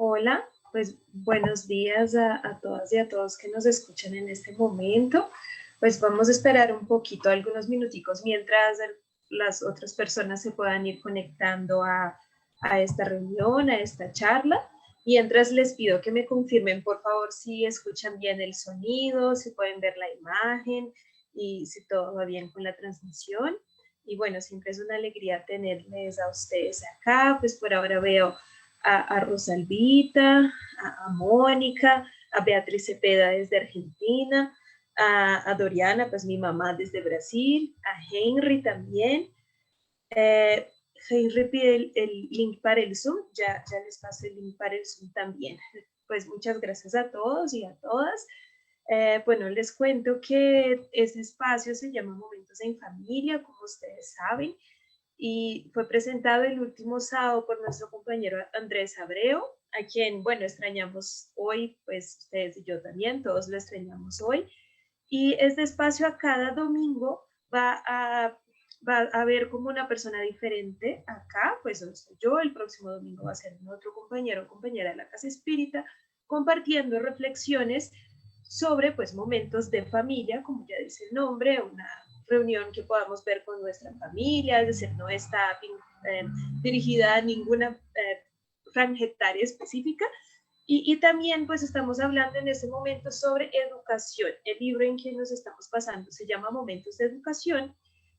Hola, pues buenos días a todas y a todos que nos escuchan en este momento. Pues vamos a esperar un poquito, algunos minuticos, mientras las otras personas se puedan ir conectando a esta reunión, a esta charla. Mientras les pido que me confirmen, por favor, si escuchan bien el sonido, si pueden ver la imagen y si todo va bien con la transmisión. Y bueno, siempre es una alegría tenerles a ustedes acá. Pues por ahora veo a Rosalvita, a Mónica, a Beatriz Cepeda desde Argentina, a Doriana, pues mi mamá desde Brasil, a Henry también. Henry pide el link para el Zoom, ya les paso el link para el Zoom también. Pues muchas gracias a todos y a todas. Bueno, les cuento que este espacio se llama Momentos en Familia, como ustedes saben, y fue presentado el último sábado por nuestro compañero Andrés Abreu, a quien, bueno, extrañamos hoy, pues ustedes y yo también, todos lo extrañamos hoy. Y este espacio a cada domingo va a ver como una persona diferente acá, pues no soy yo, el próximo domingo va a ser otro compañero o compañera de la Casa Espírita, compartiendo reflexiones sobre pues momentos de familia, como ya dice el nombre, una reunión que podamos ver con nuestra familia, es decir, no está dirigida a ninguna franja etaria específica. Y también pues estamos hablando en este momento sobre educación. El libro en que nos estamos pasando se llama Momentos de Educación,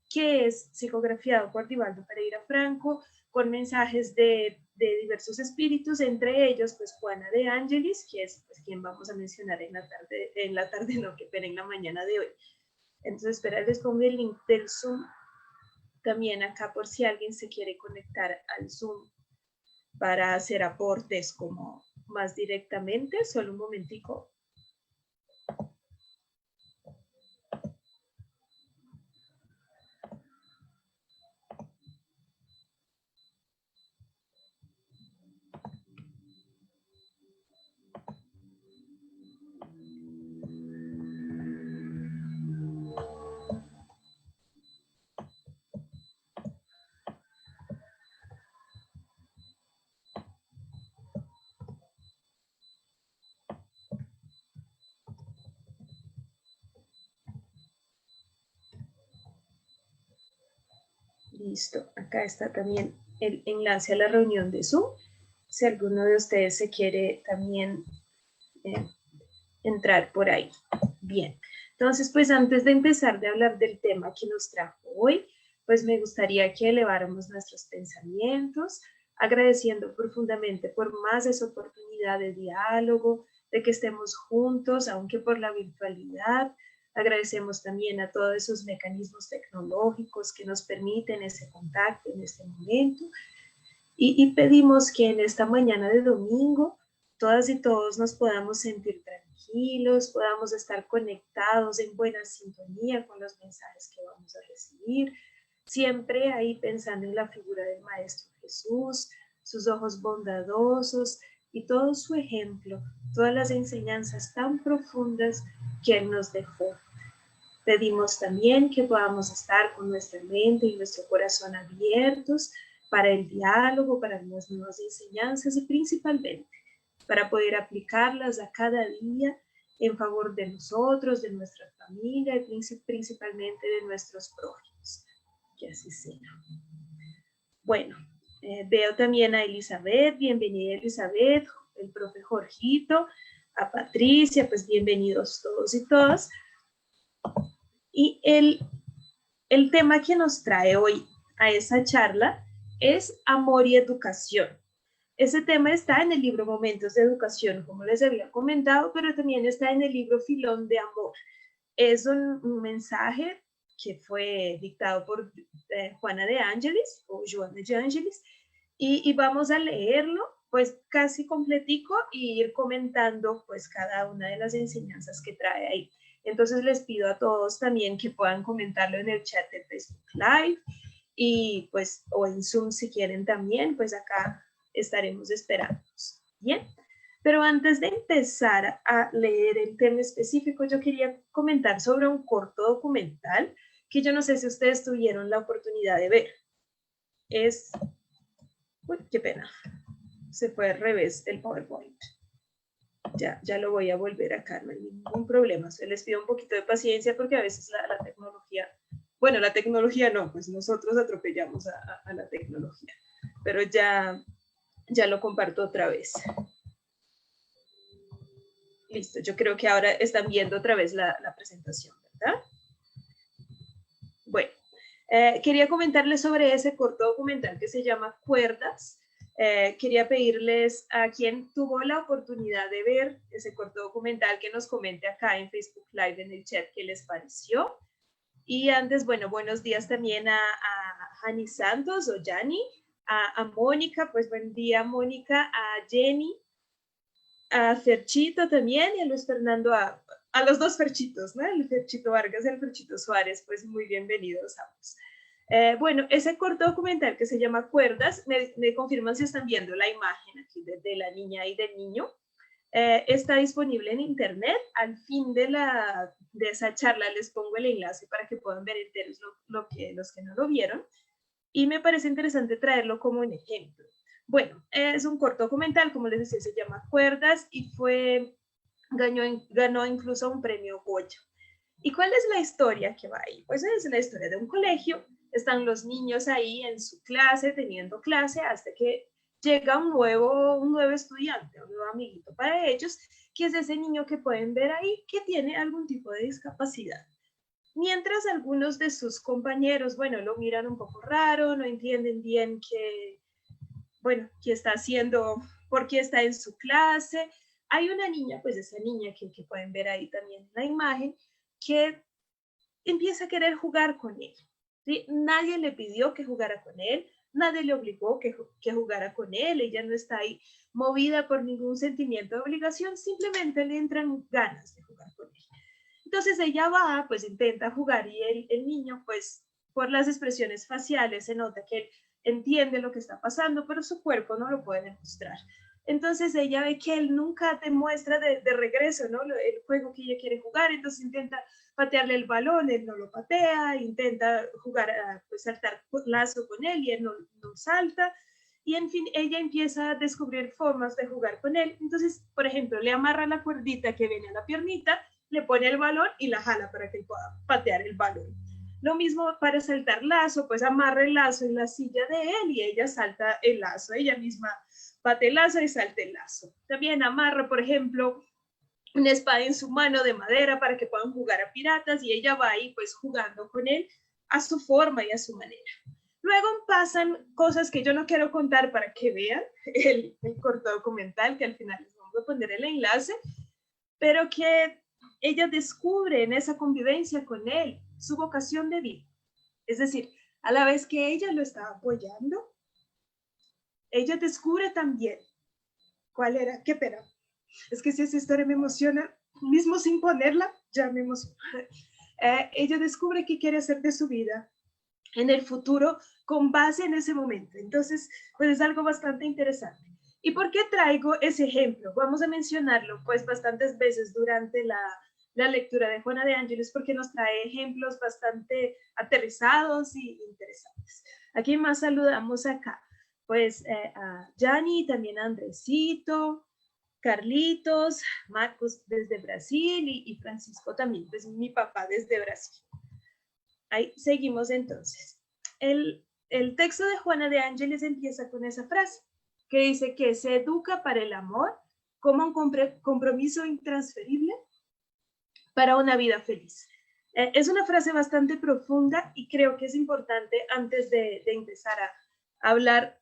que es psicografiado por Divaldo Pereira Franco, con mensajes de diversos espíritus, entre ellos pues Juana de Ángelis, que es pues, quien vamos a mencionar en la tarde no, que pena, en la mañana de hoy. Entonces, espera, les pongo el link del Zoom también acá por si alguien se quiere conectar al Zoom para hacer aportes como más directamente. Solo un momentico. Listo, acá está también el enlace a la reunión de Zoom, si alguno de ustedes se quiere también entrar por ahí. Bien, entonces pues antes de empezar de hablar del tema que nos trajo hoy, pues me gustaría que eleváramos nuestros pensamientos, agradeciendo profundamente por más esa oportunidad de diálogo, de que estemos juntos, aunque por la virtualidad. Agradecemos también a todos esos mecanismos tecnológicos que nos permiten ese contacto en este momento. Y pedimos que en esta mañana de domingo todas y todos nos podamos sentir tranquilos, podamos estar conectados en buena sintonía con los mensajes que vamos a recibir, siempre ahí pensando en la figura del Maestro Jesús, sus ojos bondadosos y todo su ejemplo, todas las enseñanzas tan profundas que Él nos dejó. Pedimos también que podamos estar con nuestra mente y nuestro corazón abiertos para el diálogo, para las nuevas enseñanzas y principalmente para poder aplicarlas a cada día en favor de nosotros, de nuestra familia y principalmente de nuestros prójimos. Que así sea. Bueno, veo también a Elizabeth, bienvenida Elizabeth, el profe Jorgito, a Patricia, pues bienvenidos todos y todas. Y el tema que nos trae hoy a esa charla es amor y educación. Ese tema está en el libro Momentos de Educación, como les había comentado, pero también está en el libro Filón de Amor. Es un mensaje que fue dictado por Juana de Ángelis, o Joana de Ángelis, y vamos a leerlo pues casi completico y ir comentando pues cada una de las enseñanzas que trae ahí. Entonces les pido a todos también que puedan comentarlo en el chat de Facebook Live y pues o en Zoom si quieren también, pues acá estaremos esperándonos. Bien, pero antes de empezar a leer el tema específico, yo quería comentar sobre un corto documental que yo no sé si ustedes tuvieron la oportunidad de ver. Es... Uy, qué pena. Se fue al revés el PowerPoint. Ya lo voy a volver acá, no hay ningún problema. Se les pido un poquito de paciencia porque a veces la tecnología, bueno, la tecnología no, pues nosotros atropellamos a la tecnología. Pero ya lo comparto otra vez. Listo, yo creo que ahora están viendo otra vez la presentación, ¿verdad? Bueno, quería comentarles sobre ese corto documental que se llama Cuerdas. Quería pedirles a quien tuvo la oportunidad de ver ese corto documental que nos comente acá en Facebook Live en el chat qué les pareció. Y antes, bueno, buenos días también a Jani Santos o Jani, a Mónica, pues buen día Mónica, a Jenny, a Ferchito también y a Luis Fernando, a los dos Ferchitos, ¿no? El Ferchito Vargas y el Ferchito Suárez, pues muy bienvenidos ambos. Bueno, ese corto documental que se llama Cuerdas, me confirman si están viendo la imagen aquí de la niña y del niño, está disponible en internet. Al fin de esa charla les pongo el enlace para que puedan ver enteros los que no lo vieron, y me parece interesante traerlo como un ejemplo. Bueno, es un corto documental, como les decía, se llama Cuerdas y ganó incluso un premio Goya. ¿Y cuál es la historia que va ahí? Pues es la historia de un colegio. Están los niños ahí en su clase, teniendo clase, hasta que llega un nuevo estudiante, un nuevo amiguito para ellos, que es ese niño que pueden ver ahí que tiene algún tipo de discapacidad. Mientras algunos de sus compañeros, bueno, lo miran un poco raro, no entienden bien qué está haciendo, por qué está en su clase. Hay una niña, pues esa niña que pueden ver ahí también en la imagen, que empieza a querer jugar con él. ¿Sí? Nadie le pidió que jugara con él, nadie le obligó que jugara con él, ella no está ahí movida por ningún sentimiento de obligación, simplemente le entran ganas de jugar con él. Entonces ella va, pues intenta jugar y el niño, pues por las expresiones faciales se nota que él entiende lo que está pasando, pero su cuerpo no lo puede demostrar. Entonces ella ve que él nunca demuestra de regreso, ¿no? El juego que ella quiere jugar, entonces intenta patearle el balón, él no lo patea, intenta jugar, pues saltar lazo con él y él no salta. Y en fin, ella empieza a descubrir formas de jugar con él. Entonces, por ejemplo, le amarra la cuerdita que viene a la piernita, le pone el balón y la jala para que él pueda patear el balón. Lo mismo para saltar lazo, pues amarra el lazo en la silla de él y ella salta el lazo, ella misma patea el lazo y salta el lazo. También amarra, por ejemplo, una espada en su mano de madera para que puedan jugar a piratas y ella va ahí pues jugando con él a su forma y a su manera. Luego pasan cosas que yo no quiero contar para que vean el corto documental, que al final les vamos a poner el enlace, pero que ella descubre en esa convivencia con él su vocación de vida. Es decir, a la vez que ella lo está apoyando, ella descubre también cuál era, qué pena, es que si esa historia me emociona, mismo sin ponerla, ya me emociona. Ella descubre qué quiere hacer de su vida en el futuro con base en ese momento. Entonces, pues es algo bastante interesante. ¿Y por qué traigo ese ejemplo? Vamos a mencionarlo pues bastantes veces durante la lectura de Juana de Ángeles porque nos trae ejemplos bastante aterrizados y interesantes. Aquí más saludamos acá, pues a Jani, también a Andresito, Carlitos, Marcos desde Brasil y Francisco también, pues mi papá desde Brasil. Ahí seguimos entonces. El texto de Juana de Ángeles empieza con esa frase que dice que se educa para el amor como un compromiso intransferible para una vida feliz. Es una frase bastante profunda y creo que es importante antes de empezar a hablar,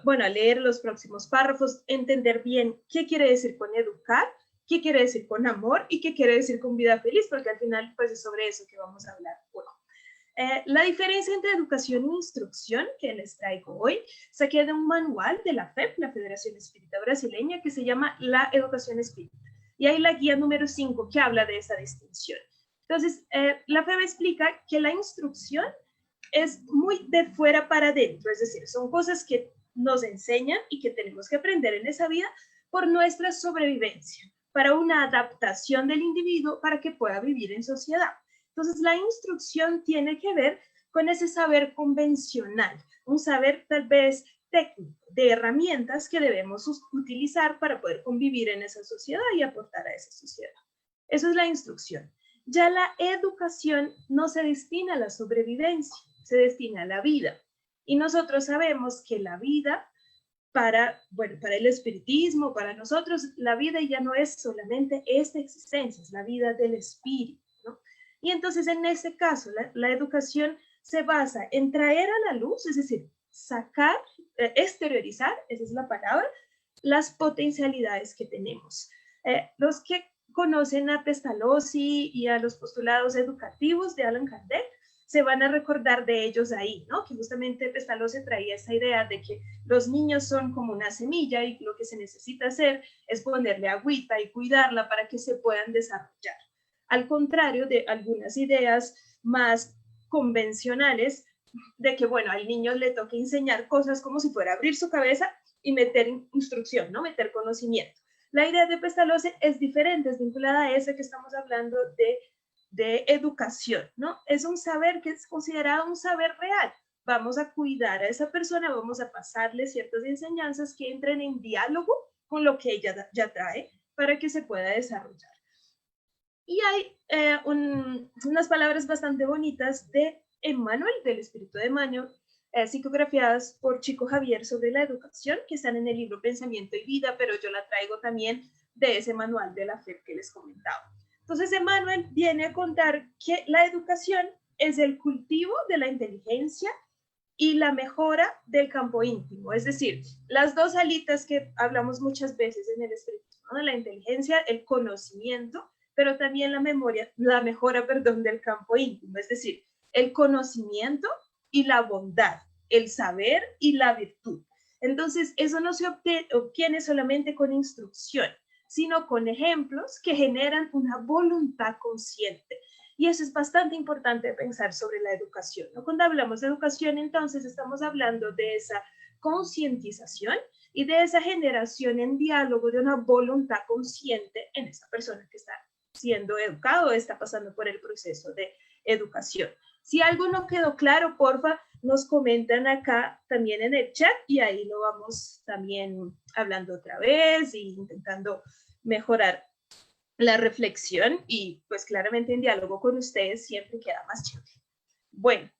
bueno, a leer los próximos párrafos, entender bien qué quiere decir con educar, qué quiere decir con amor y qué quiere decir con vida feliz, porque al final pues es sobre eso que vamos a hablar hoy. La diferencia entre educación e instrucción que les traigo hoy saqué de un manual de la FEP, la Federación Espírita Brasileña, que se llama La Educación Espírita. Y hay la guía número 5 que habla de esa distinción. Entonces, la FEB explica que la instrucción es muy de fuera para adentro, es decir, son cosas que nos enseñan y que tenemos que aprender en esa vida por nuestra sobrevivencia, para una adaptación del individuo para que pueda vivir en sociedad. Entonces, la instrucción tiene que ver con ese saber convencional, un saber tal vez técnico, de herramientas que debemos utilizar para poder convivir en esa sociedad y aportar a esa sociedad. Eso es la instrucción. Ya la educación no se destina a la sobrevivencia, se destina a la vida. Y nosotros sabemos que la vida, para el espiritismo, para nosotros, la vida ya no es solamente esta existencia, es la vida del espíritu, ¿no? Y entonces, en este caso, la educación se basa en traer a la luz, es decir, sacar, exteriorizar, esa es la palabra, las potencialidades que tenemos. Los que conocen a Pestalozzi y a los postulados educativos de Allan Kardec se van a recordar de ellos ahí, ¿no? Que justamente Pestalozzi traía esa idea de que los niños son como una semilla y lo que se necesita hacer es ponerle agüita y cuidarla para que se puedan desarrollar. Al contrario de algunas ideas más convencionales de que, bueno, al niño le toca enseñar cosas como si fuera abrir su cabeza y meter instrucción, ¿no? Meter conocimiento. La idea de Pestalozzi es diferente, es vinculada a esa que estamos hablando de educación, ¿no? Es un saber que es considerado un saber real. Vamos a cuidar a esa persona, vamos a pasarle ciertas enseñanzas que entren en diálogo con lo que ella ya trae para que se pueda desarrollar. Y hay unas palabras bastante bonitas de Emmanuel, del espíritu de Emmanuel, psicografiadas por Chico Javier sobre la educación, que están en el libro Pensamiento y Vida, pero yo la traigo también de ese manual de la FEP que les comentaba. Entonces, Emmanuel viene a contar que la educación es el cultivo de la inteligencia y la mejora del campo íntimo, es decir, las dos alitas que hablamos muchas veces en el espiritismo, ¿no? La inteligencia, el conocimiento, pero también la mejora del campo íntimo, es decir, el conocimiento y la bondad, el saber y la virtud. Entonces, eso no se obtiene solamente con instrucción, sino con ejemplos que generan una voluntad consciente. Y eso es bastante importante pensar sobre la educación, ¿no? Cuando hablamos de educación, entonces estamos hablando de esa concientización y de esa generación en diálogo de una voluntad consciente en esa persona que está siendo educado o está pasando por el proceso de educación. Si algo no quedó claro, porfa, nos comentan acá también en el chat y ahí lo vamos también hablando otra vez e intentando mejorar la reflexión y pues claramente en diálogo con ustedes siempre queda más chévere. Bueno,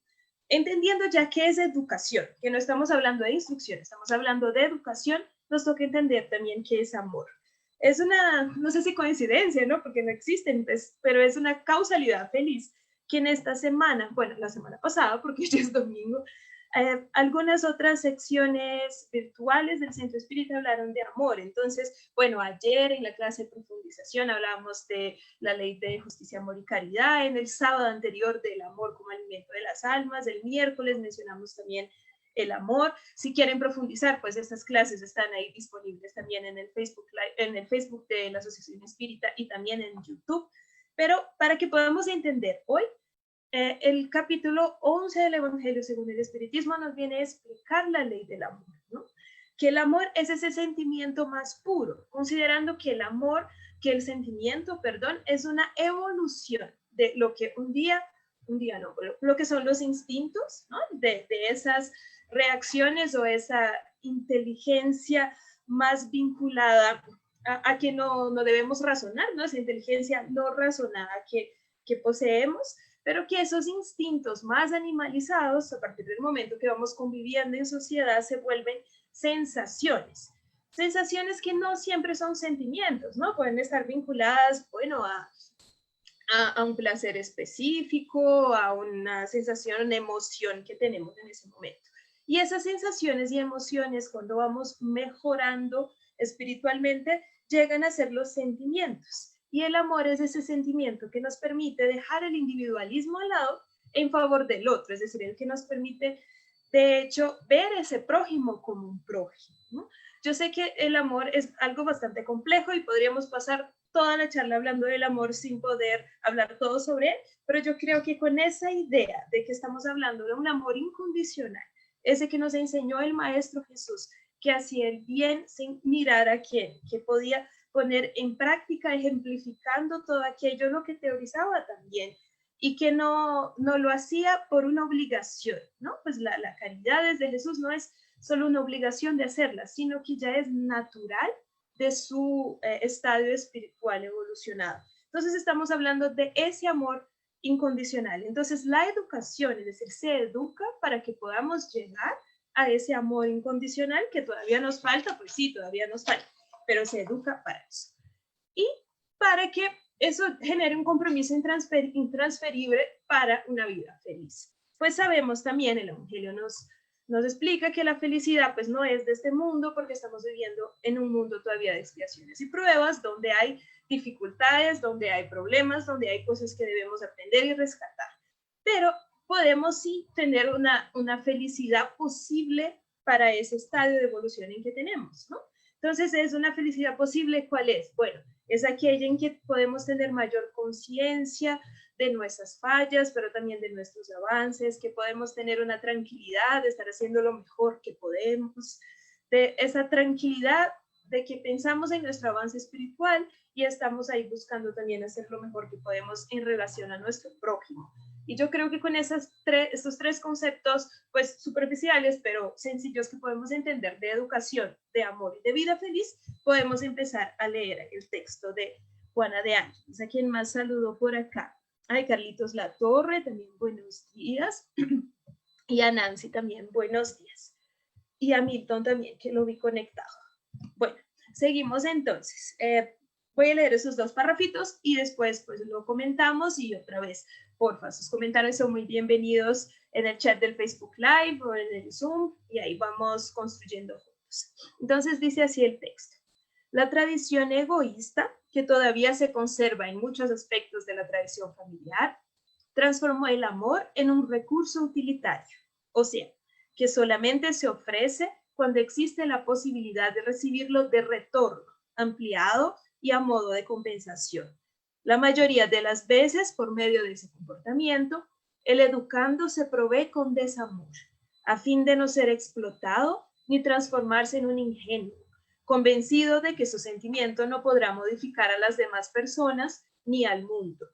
entendiendo ya qué es educación, que no estamos hablando de instrucción, estamos hablando de educación, nos toca entender también qué es amor. Es una, no sé si coincidencia, ¿no? Porque no existen, pues, pero es una causalidad feliz que en esta semana, bueno, la semana pasada, porque ya es domingo, algunas otras secciones virtuales del Centro Espírita hablaron de amor. Entonces, bueno, ayer en la clase de profundización hablábamos de la ley de justicia, amor y caridad, en el sábado anterior del amor como alimento de las almas, el miércoles mencionamos también el amor. Si quieren profundizar, pues estas clases están ahí disponibles también en el Facebook Live, en el Facebook de la Asociación Espírita y también en YouTube. Pero para que podamos entender hoy, el capítulo 11 del Evangelio según el Espiritismo nos viene a explicar la ley del amor, ¿no? Que el amor es ese sentimiento más puro, considerando que el amor, que el sentimiento, perdón, es una evolución de lo que un día no, lo que son los instintos, ¿no? De esas reacciones o esa inteligencia más vinculada a que no debemos razonar, ¿no? Esa inteligencia no razonada que poseemos, pero que esos instintos más animalizados, a partir del momento que vamos conviviendo en sociedad, se vuelven sensaciones. Sensaciones que no siempre son sentimientos, ¿no? Pueden estar vinculadas, bueno, a un placer específico, a una sensación, una emoción que tenemos en ese momento. Y esas sensaciones y emociones, cuando vamos mejorando espiritualmente, llegan a ser los sentimientos. Y el amor es ese sentimiento que nos permite dejar el individualismo al lado en favor del otro, es decir, el que nos permite, de hecho, ver ese prójimo como un prójimo, ¿no? Yo sé que el amor es algo bastante complejo y podríamos pasar toda la charla hablando del amor sin poder hablar todo sobre él, pero yo creo que con esa idea de que estamos hablando de un amor incondicional, ese que nos enseñó el Maestro Jesús, que hacía el bien sin mirar a quién, que podía poner en práctica, ejemplificando todo aquello lo que teorizaba también, y que no lo hacía por una obligación, ¿no? Pues la caridad desde Jesús no es solo una obligación de hacerla, sino que ya es natural de su estadio espiritual evolucionado. Entonces estamos hablando de ese amor incondicional. Entonces la educación, es decir, se educa para que podamos llegar a ese amor incondicional que todavía nos falta, pues sí, todavía nos falta, pero se educa para eso. Y para que eso genere un compromiso intransferible para una vida feliz. Pues sabemos también, el Evangelio nos explica que la felicidad pues no es de este mundo, porque estamos viviendo en un mundo todavía de expiaciones y pruebas, donde hay dificultades, donde hay problemas, donde hay cosas que debemos aprender y rescatar. Pero podemos sí tener una felicidad posible para ese estadio de evolución en que tenemos, ¿no? Entonces, ¿es una felicidad posible? ¿Cuál es? Bueno, es aquella en que podemos tener mayor conciencia de nuestras fallas, pero también de nuestros avances, que podemos tener una tranquilidad de estar haciendo lo mejor que podemos, de esa tranquilidad de que pensamos en nuestro avance espiritual y estamos ahí buscando también hacer lo mejor que podemos en relación a nuestro prójimo. Y yo creo que con estos tres conceptos, pues superficiales, pero sencillos que podemos entender de educación, de amor y de vida feliz, podemos empezar a leer el texto de Juana de Ángeles. ¿A quien más saludo por acá? Ay, Carlitos Latorre, también buenos días. Y a Nancy también, buenos días. Y a Milton también, que lo vi conectado. Bueno, seguimos entonces. Voy a leer esos dos párrafitos y después pues lo comentamos y otra vez, porfa, sus comentarios son muy bienvenidos en el chat del Facebook Live o en el Zoom y ahí vamos construyendo juntos. Entonces dice así el texto. La tradición egoísta, que todavía se conserva en muchos aspectos de la tradición familiar, transformó el amor en un recurso utilitario, o sea, que solamente se ofrece cuando existe la posibilidad de recibirlo de retorno, ampliado y a modo de compensación. La mayoría de las veces, por medio de ese comportamiento, el educando se provee con desamor, a fin de no ser explotado ni transformarse en un ingenuo, convencido de que su sentimiento no podrá modificar a las demás personas ni al mundo.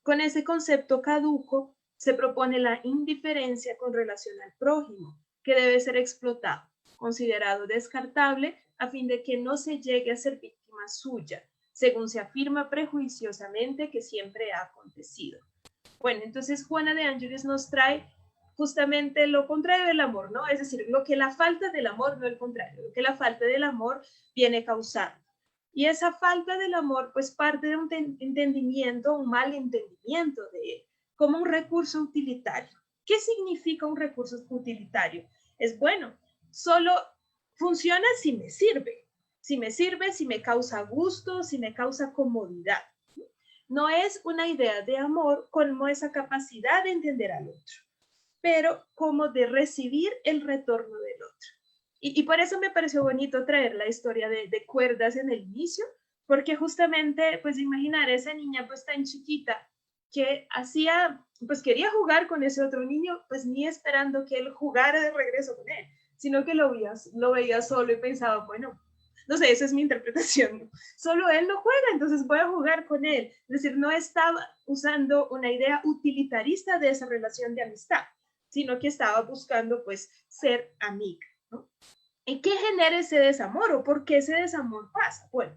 Con ese concepto caduco se propone la indiferencia con relación al prójimo, que debe ser explotado, considerado descartable, a fin de que no se llegue a ser víctima suya, según se afirma prejuiciosamente que siempre ha acontecido. Bueno, entonces Juana de Ángeles nos trae justamente lo contrario del amor, ¿no? Es decir, lo que la falta del amor, no el contrario, lo que la falta del amor viene causando. Y esa falta del amor, pues parte de un entendimiento, un mal entendimiento de él, como un recurso utilitario. ¿Qué significa un recurso utilitario? Es bueno, solo funciona si me sirve, si me causa gusto, si me causa comodidad. No es una idea de amor como esa capacidad de entender al otro, pero como de recibir el retorno del otro. Y por eso me pareció bonito traer la historia de Cuerdas en el inicio, porque justamente, pues imaginar a esa niña pues tan chiquita que hacía, pues quería jugar con ese otro niño, pues ni esperando que él jugara de regreso con él, sino que lo veía solo y pensaba, bueno, no sé, esa es mi interpretación, ¿no? Solo él no juega, entonces voy a jugar con él. Es decir, no estaba usando una idea utilitarista de esa relación de amistad, sino que estaba buscando pues ser amiga, ¿no? ¿Y qué genera ese desamor o por qué ese desamor pasa? Bueno,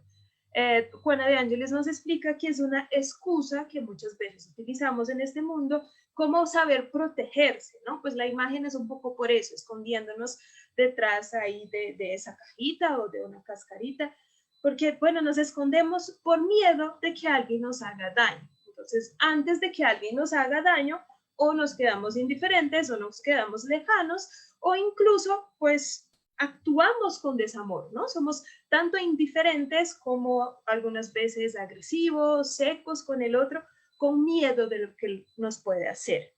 Juana de Ángeles nos explica que es una excusa que muchas veces utilizamos en este mundo como saber protegerse, ¿no? Pues la imagen es un poco por eso, escondiéndonos detrás ahí de esa cajita o de una cascarita, porque, bueno, nos escondemos por miedo de que alguien nos haga daño. Entonces, antes de que alguien nos haga daño, o nos quedamos indiferentes o nos quedamos lejanos, o incluso, pues, actuamos con desamor, ¿no? Somos tanto indiferentes como algunas veces agresivos, secos con el otro, con miedo de lo que nos puede hacer.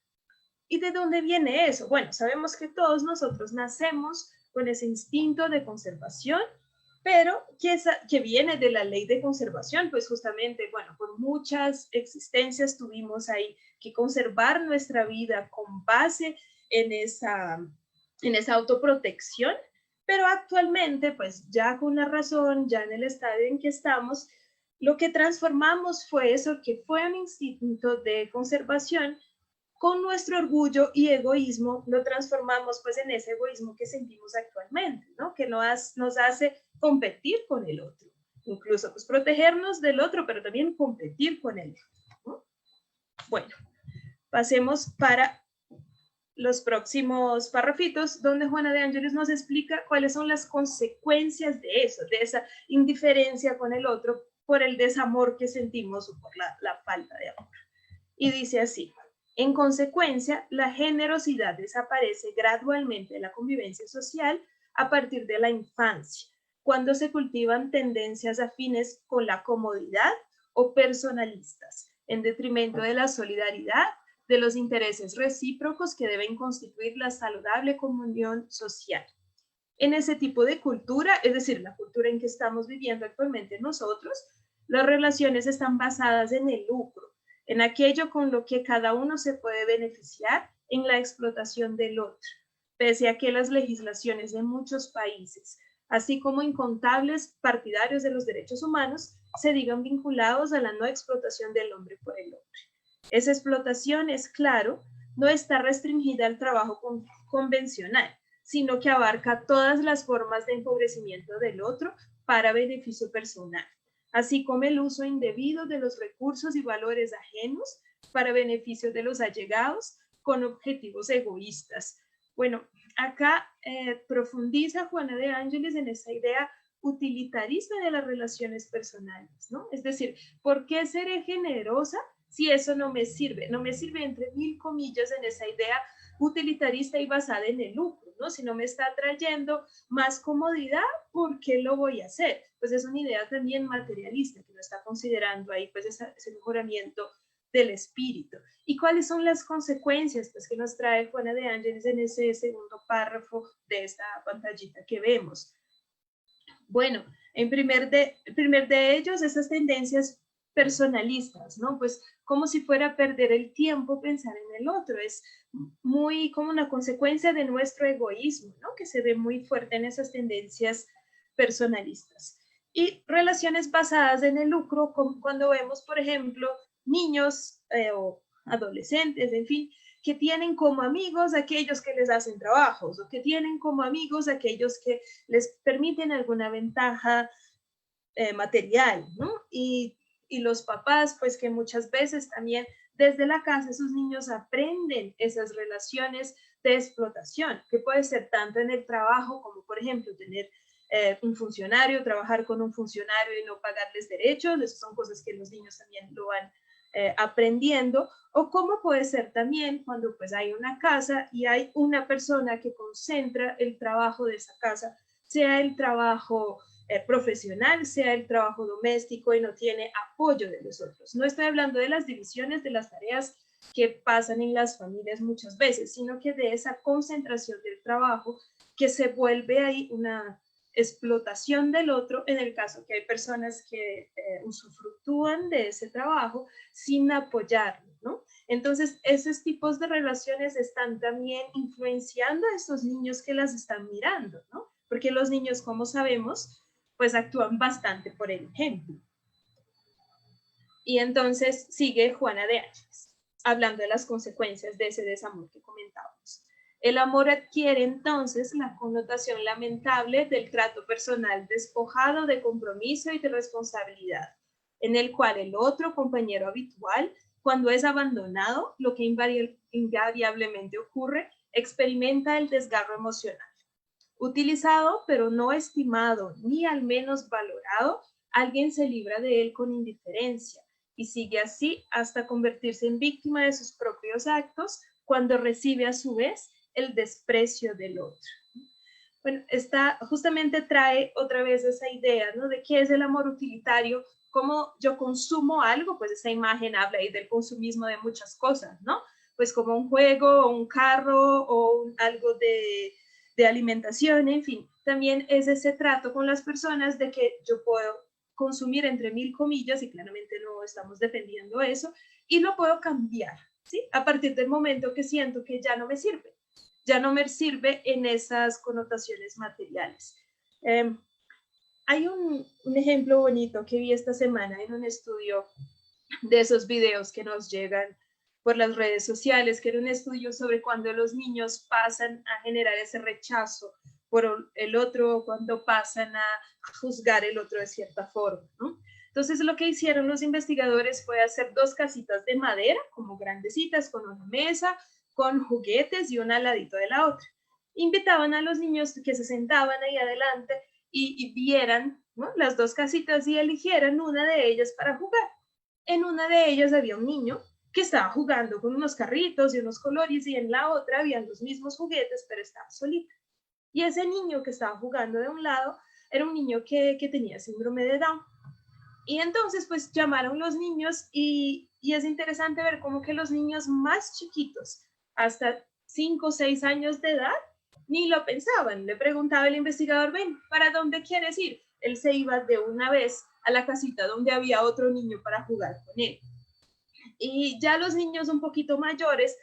¿Y de dónde viene eso? Bueno, sabemos que todos nosotros nacemos con ese instinto de conservación, pero que viene de la ley de conservación, pues justamente, bueno, por muchas existencias tuvimos ahí que conservar nuestra vida con base en esa autoprotección, pero actualmente, pues ya con la razón, ya en el estadio en que estamos, lo que transformamos fue eso, que fue un instinto de conservación, con nuestro orgullo y egoísmo lo transformamos pues en ese egoísmo que sentimos actualmente, ¿no? Que nos hace competir con el otro, incluso pues protegernos del otro, pero también competir con el otro, ¿no? Bueno, pasemos para los próximos párrafitos, donde Juana de Ángeles nos explica cuáles son las consecuencias de eso, de esa indiferencia con el otro por el desamor que sentimos o por la falta de amor. Y dice así: en consecuencia, la generosidad desaparece gradualmente de la convivencia social a partir de la infancia, cuando se cultivan tendencias afines con la comodidad o personalistas, en detrimento de la solidaridad, de los intereses recíprocos que deben constituir la saludable comunión social. En ese tipo de cultura, es decir, la cultura en que estamos viviendo actualmente nosotros, las relaciones están basadas en el lucro, en aquello con lo que cada uno se puede beneficiar en la explotación del otro, pese a que las legislaciones de muchos países, así como incontables partidarios de los derechos humanos, se digan vinculados a la no explotación del hombre por el hombre. Esa explotación, es claro, no está restringida al trabajo convencional, sino que abarca todas las formas de empobrecimiento del otro para beneficio personal, así como el uso indebido de los recursos y valores ajenos para beneficio de los allegados con objetivos egoístas. Bueno, acá profundiza Juana de Ángeles en esa idea utilitarista de las relaciones personales, ¿no? Es decir, ¿por qué seré generosa si eso no me sirve? No me sirve, entre mil comillas, en esa idea utilitarista y basada en el lucro, ¿no? Si no me está trayendo más comodidad, ¿por qué lo voy a hacer? Pues es una idea también materialista que no está considerando ahí pues ese mejoramiento del espíritu. ¿Y cuáles son las consecuencias pues, que nos trae Juana de Ángeles en ese segundo párrafo de esta pantallita que vemos? Bueno, en primer de ellos, esas tendencias personalistas, ¿no? Pues como si fuera a perder el tiempo pensar en el otro, es muy como una consecuencia de nuestro egoísmo, ¿no? Que se ve muy fuerte en esas tendencias personalistas. Y relaciones basadas en el lucro, cuando vemos, por ejemplo, niños o adolescentes, en fin, que tienen como amigos aquellos que les hacen trabajos o que tienen como amigos aquellos que les permiten alguna ventaja material, ¿no? Y los papás, pues que muchas veces también desde la casa esos niños aprenden esas relaciones de explotación, que puede ser tanto en el trabajo como, por ejemplo, tener un funcionario, trabajar con un funcionario y no pagarles derechos, esas son cosas que los niños también lo van aprendiendo, o cómo puede ser también cuando pues hay una casa y hay una persona que concentra el trabajo de esa casa, sea el trabajo profesional, sea el trabajo doméstico y no tiene apoyo de los otros. No estoy hablando de las divisiones de las tareas que pasan en las familias muchas veces, sino que de esa concentración del trabajo que se vuelve ahí una explotación del otro en el caso que hay personas que usufructúan de ese trabajo sin apoyarlo, ¿no? Entonces, esos tipos de relaciones están también influenciando a estos niños que las están mirando, ¿no? Porque los niños, como sabemos, pues actúan bastante por el ejemplo. Y entonces sigue Juana de Ángeles, hablando de las consecuencias de ese desamor que comentábamos. El amor adquiere entonces la connotación lamentable del trato personal despojado de compromiso y de responsabilidad, en el cual el otro compañero habitual, cuando es abandonado, lo que invariablemente ocurre, experimenta el desgarro emocional. Utilizado, pero no estimado ni al menos valorado, alguien se libra de él con indiferencia y sigue así hasta convertirse en víctima de sus propios actos cuando recibe a su vez el desprecio del otro. Bueno, esta justamente trae otra vez esa idea, ¿no? De qué es el amor utilitario, cómo yo consumo algo, pues esa imagen habla ahí del consumismo de muchas cosas, ¿no? Pues como un juego, o un carro, o algo de alimentación, en fin. También es ese trato con las personas de que yo puedo consumir entre mil comillas, y claramente no estamos defendiendo eso, y lo puedo cambiar, ¿sí? A partir del momento que siento que ya no me sirve. Ya no me sirve en esas connotaciones materiales. Hay un ejemplo bonito que vi esta semana en un estudio de esos videos que nos llegan por las redes sociales, que era un estudio sobre cuando los niños pasan a generar ese rechazo por el otro, cuando pasan a juzgar el otro de cierta forma, ¿no? Entonces lo que hicieron los investigadores fue hacer 2 casitas de madera, como grandecitas, con una mesa, con juguetes y una al ladito de la otra. Invitaban a los niños que se sentaban ahí adelante y vieran, ¿no?, las 2 casitas y eligieran una de ellas para jugar. En una de ellas había un niño que estaba jugando con unos carritos y unos colores, y en la otra habían los mismos juguetes, pero estaba solita. Y ese niño que estaba jugando de un lado era un niño que tenía síndrome de Down. Y entonces pues llamaron los niños y es interesante ver cómo que los niños más chiquitos, hasta 5 o 6 años de edad, ni lo pensaban. Le preguntaba el investigador, ven, ¿para dónde quieres ir? Él se iba de una vez a la casita donde había otro niño para jugar con él. Y ya los niños un poquito mayores,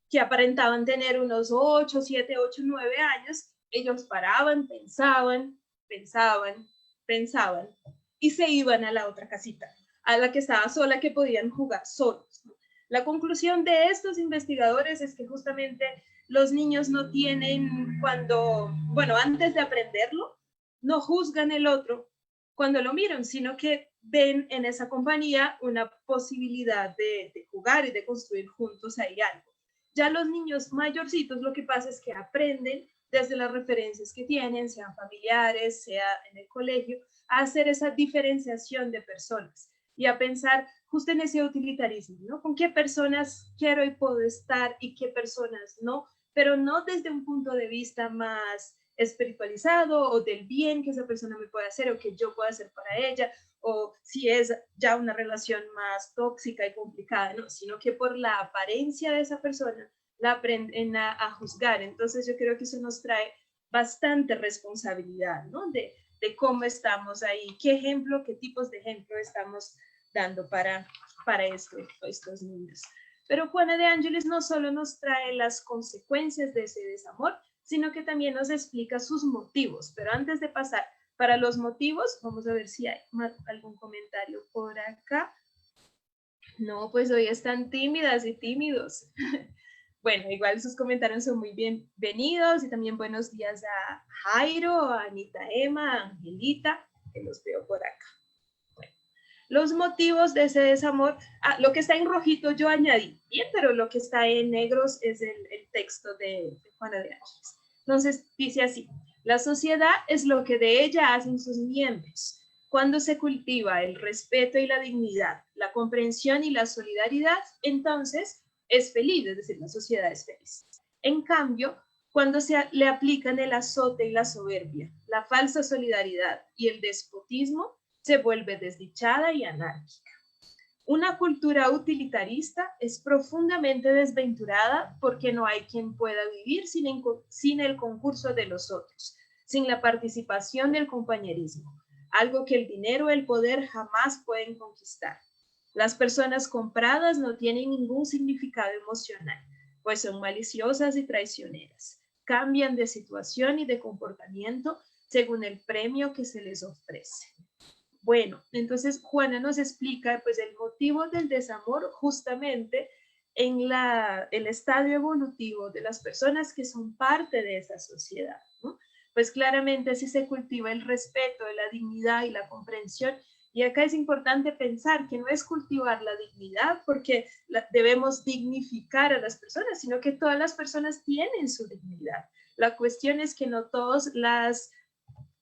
que aparentaban tener unos 8, 7, 8, 9 años, ellos paraban, pensaban, y se iban a la otra casita, a la que estaba sola, que podían jugar solos. La conclusión de estos investigadores es que justamente los niños no tienen, antes de aprenderlo, no juzgan el otro cuando lo miran, sino que ven en esa compañía una posibilidad de jugar y de construir juntos ahí algo. Ya los niños mayorcitos, lo que pasa es que aprenden desde las referencias que tienen, sean familiares, sea en el colegio, a hacer esa diferenciación de personas y a pensar justo en ese utilitarismo, ¿no? Con qué personas quiero y puedo estar y qué personas no, pero no desde un punto de vista más espiritualizado o del bien que esa persona me puede hacer o que yo pueda hacer para ella, o si es ya una relación más tóxica y complicada, no, sino que por la apariencia de esa persona la aprenden a juzgar. Entonces yo creo que eso nos trae bastante responsabilidad, ¿no? De cómo estamos ahí, qué ejemplo, qué tipos de ejemplo estamos dando para estos niños. Pero Juana de Ángeles no solo nos trae las consecuencias de ese desamor, sino que también nos explica sus motivos. Pero antes de pasar para los motivos, vamos a ver si hay algún comentario por acá. No, pues hoy están tímidas y tímidos. Bueno, igual sus comentarios son muy bienvenidos, y también buenos días a Jairo, a Anita Emma, a Angelita, que los veo por acá. Bueno, los motivos de ese desamor, lo que está en rojito yo añadí, bien, pero lo que está en negros es el texto de Juana de Ángeles. Entonces dice así: la sociedad es lo que de ella hacen sus miembros. Cuando se cultiva el respeto y la dignidad, la comprensión y la solidaridad, entonces es feliz, es decir, la sociedad es feliz. En cambio, cuando le aplican el azote y la soberbia, la falsa solidaridad y el despotismo, se vuelve desdichada y anárquica. Una cultura utilitarista es profundamente desventurada porque no hay quien pueda vivir sin el concurso de los otros, sin la participación del compañerismo, algo que el dinero o el poder jamás pueden conquistar. Las personas compradas no tienen ningún significado emocional, pues son maliciosas y traicioneras. Cambian de situación y de comportamiento según el premio que se les ofrece. Bueno, entonces Juana nos explica pues el motivo del desamor justamente en el estadio evolutivo de las personas que son parte de esa sociedad, ¿no? Pues claramente si se cultiva el respeto, la dignidad y la comprensión. Y acá es importante pensar que no es cultivar la dignidad porque debemos dignificar a las personas, sino que todas las personas tienen su dignidad. La cuestión es que no todos las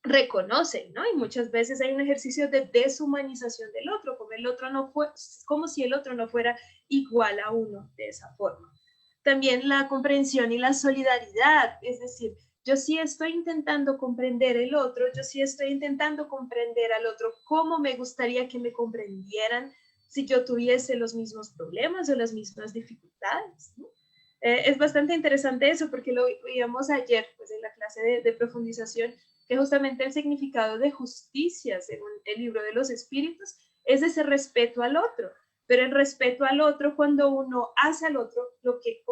reconocen, ¿no? Y muchas veces hay un ejercicio de deshumanización del otro, como si el otro no fuera igual a uno de esa forma. También la comprensión y la solidaridad, es decir, yo sí estoy intentando comprender el otro, yo sí estoy intentando comprender al otro cómo me gustaría que me comprendieran si yo tuviese los mismos problemas o las mismas dificultades, ¿no? Es bastante interesante eso porque lo veíamos ayer pues, en la clase de profundización, que justamente el significado de justicia, según el libro de los espíritus, es ese respeto al otro, pero el respeto al otro cuando uno hace al otro lo que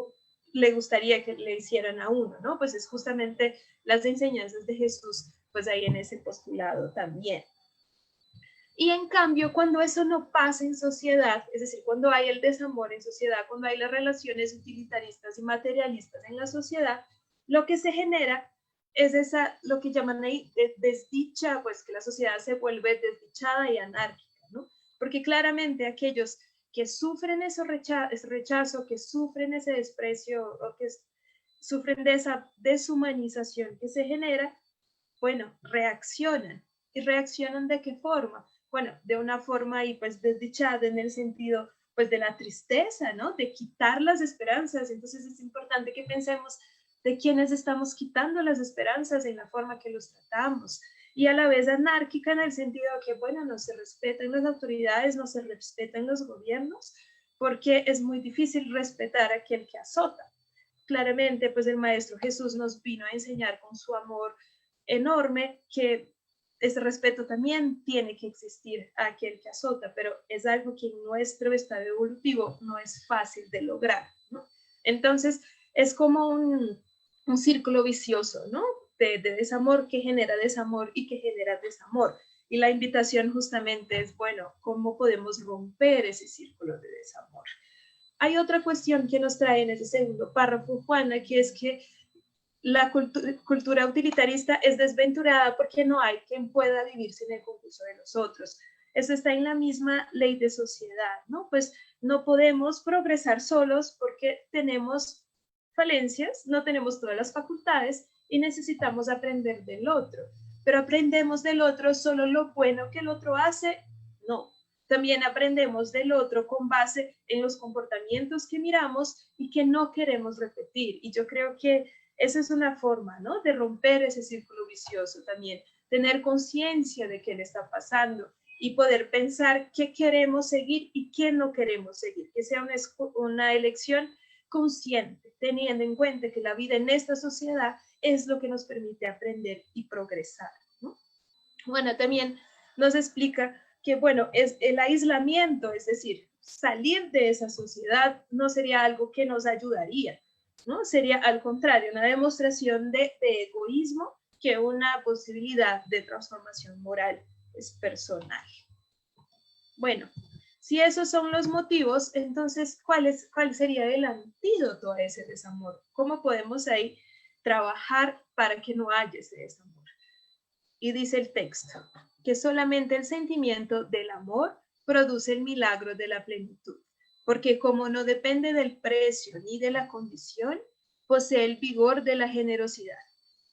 le gustaría que le hicieran a uno, ¿no? Pues es justamente las enseñanzas de Jesús, pues ahí en ese postulado también. Y en cambio, cuando eso no pasa en sociedad, es decir, cuando hay el desamor en sociedad, cuando hay las relaciones utilitaristas y materialistas en la sociedad, lo que se genera es esa, lo que llaman ahí desdicha, pues que la sociedad se vuelve desdichada y anárquica, ¿no? Porque claramente aquellos que sufren ese rechazo, que sufren ese desprecio, o que sufren de esa deshumanización que se genera, bueno, reaccionan. ¿Y reaccionan de qué forma? Bueno, de una forma ahí pues desdichada en el sentido pues de la tristeza, ¿no? De quitar las esperanzas. Entonces es importante que pensemos de quiénes estamos quitando las esperanzas en la forma que los tratamos. Y a la vez anárquica en el sentido de que, bueno, no se respetan las autoridades, no se respetan los gobiernos, porque es muy difícil respetar a aquel que azota. Claramente, pues el Maestro Jesús nos vino a enseñar con su amor enorme que ese respeto también tiene que existir a aquel que azota, pero es algo que en nuestro estado evolutivo no es fácil de lograr, ¿no? Entonces, es como un círculo vicioso, ¿no? De desamor que genera desamor y que genera desamor. Y la invitación justamente es, bueno, ¿cómo podemos romper ese círculo de desamor? Hay otra cuestión que nos trae en ese segundo párrafo, Juana, que es que la cultura utilitarista es desventurada porque no hay quien pueda vivir sin el concurso de los otros. Eso está en la misma ley de sociedad, ¿no? Pues no podemos progresar solos porque tenemos falencias, no tenemos todas las facultades y necesitamos aprender del otro. Pero aprendemos del otro solo lo bueno que el otro hace, no. También aprendemos del otro con base en los comportamientos que miramos y que no queremos repetir. Y yo creo que esa es una forma, ¿no? De romper ese círculo vicioso también, tener conciencia de qué le está pasando y poder pensar qué queremos seguir y qué no queremos seguir, que sea una elección consciente, teniendo en cuenta que la vida en esta sociedad es lo que nos permite aprender y progresar, ¿no? Bueno, también nos explica que, bueno, es el aislamiento, es decir, salir de esa sociedad no sería algo que nos ayudaría, ¿no? Sería al contrario, una demostración de egoísmo que una posibilidad de transformación moral es personal. Bueno, si esos son los motivos, entonces, ¿cuál sería el antídoto a ese desamor? ¿Cómo podemos ahí trabajar para que no haya ese desamor? Y dice el texto, que solamente el sentimiento del amor produce el milagro de la plenitud, porque como no depende del precio ni de la condición, posee el vigor de la generosidad,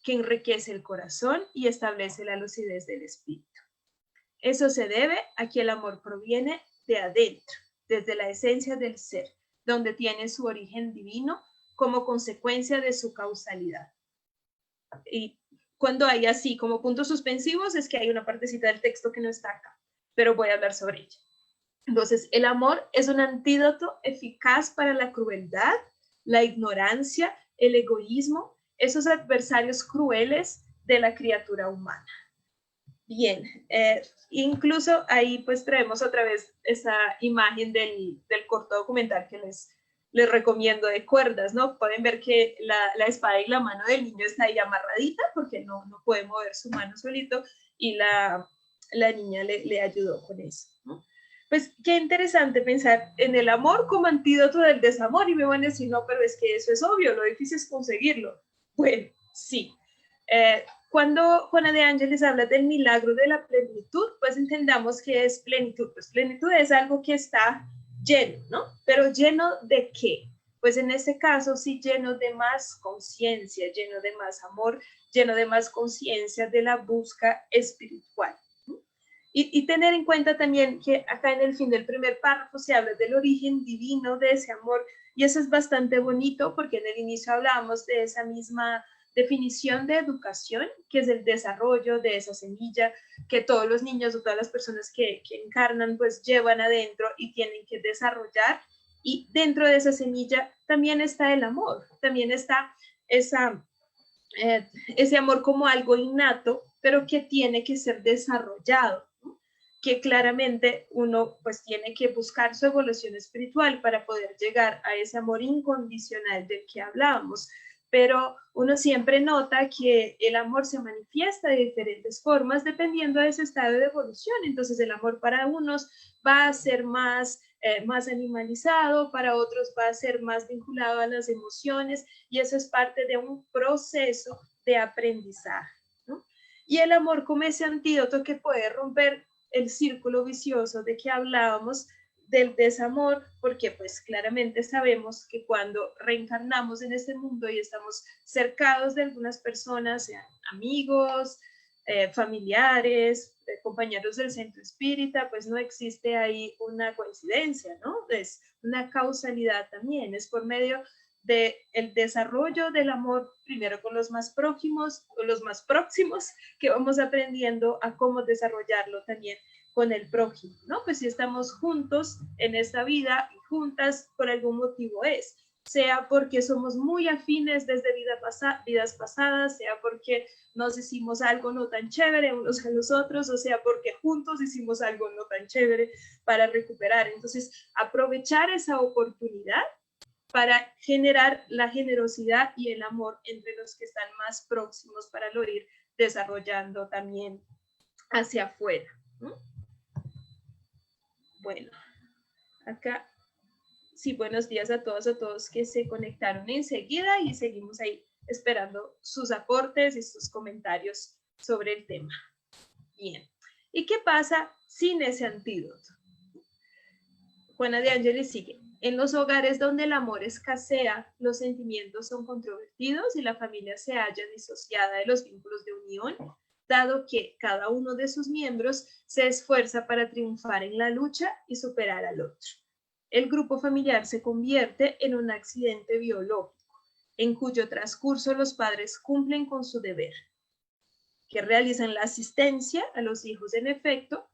que enriquece el corazón y establece la lucidez del espíritu. Eso se debe a que el amor proviene de adentro, desde la esencia del ser, donde tiene su origen divino como consecuencia de su causalidad. Y cuando hay así como puntos suspensivos es que hay una partecita del texto que no está acá, pero voy a hablar sobre ella. Entonces, el amor es un antídoto eficaz para la crueldad, la ignorancia, el egoísmo, esos adversarios crueles de la criatura humana. Bien, incluso ahí pues traemos otra vez esa imagen del corto documental que les recomiendo de cuerdas, ¿no? Pueden ver que la espada y la mano del niño está ahí amarradita porque no puede mover su mano solito y la niña le ayudó con eso, ¿no? Pues qué interesante pensar en el amor como antídoto del desamor, y me van a decir, no, pero es que eso es obvio, lo difícil es conseguirlo. Bueno, sí. Cuando Juana de Ángeles habla del milagro de la plenitud, pues entendamos que es plenitud. Pues plenitud es algo que está lleno, ¿no? Pero ¿lleno de qué? Pues en este caso sí, lleno de más conciencia, lleno de más amor, lleno de más conciencia de la búsqueda espiritual. Y tener en cuenta también que acá en el fin del primer párrafo se habla del origen divino de ese amor, y eso es bastante bonito porque en el inicio hablábamos de esa misma definición de educación, que es el desarrollo de esa semilla que todos los niños o todas las personas que encarnan pues llevan adentro y tienen que desarrollar, y dentro de esa semilla también está el amor, también está esa, ese amor como algo innato, pero que tiene que ser desarrollado, que claramente uno pues tiene que buscar su evolución espiritual para poder llegar a ese amor incondicional del que hablábamos. Pero uno siempre nota que el amor se manifiesta de diferentes formas dependiendo de ese estado de evolución. Entonces el amor para unos va a ser más animalizado, para otros va a ser más vinculado a las emociones, y eso es parte de un proceso de aprendizaje, ¿no? Y el amor como ese antídoto que puede romper el círculo vicioso de que hablábamos del desamor, porque pues claramente sabemos que cuando reencarnamos en este mundo y estamos cercados de algunas personas, sean amigos, familiares, compañeros del centro espírita, pues no existe ahí una coincidencia, ¿no? Es una causalidad también, es por medio del desarrollo del amor, primero con los más próximos, que vamos aprendiendo a cómo desarrollarlo también con el prójimo, ¿no? Pues si estamos juntos en esta vida y juntas, por algún motivo es, sea porque somos muy afines desde vidas pasadas, sea porque nos hicimos algo no tan chévere unos a los otros, o sea porque juntos hicimos algo no tan chévere para recuperar. Entonces, aprovechar esa oportunidad para generar la generosidad y el amor entre los que están más próximos para lo ir desarrollando también hacia afuera, ¿no? Bueno, acá sí, buenos días a todos que se conectaron enseguida, y seguimos ahí esperando sus aportes y sus comentarios sobre el tema. Bien, ¿y qué pasa sin ese antídoto? Juana de Ángeles sigue. En los hogares donde el amor escasea, los sentimientos son controvertidos y la familia se halla disociada de los vínculos de unión, dado que cada uno de sus miembros se esfuerza para triunfar en la lucha y superar al otro. El grupo familiar se convierte en un accidente biológico, en cuyo transcurso los padres cumplen con su deber, que realizan la asistencia a los hijos en efecto,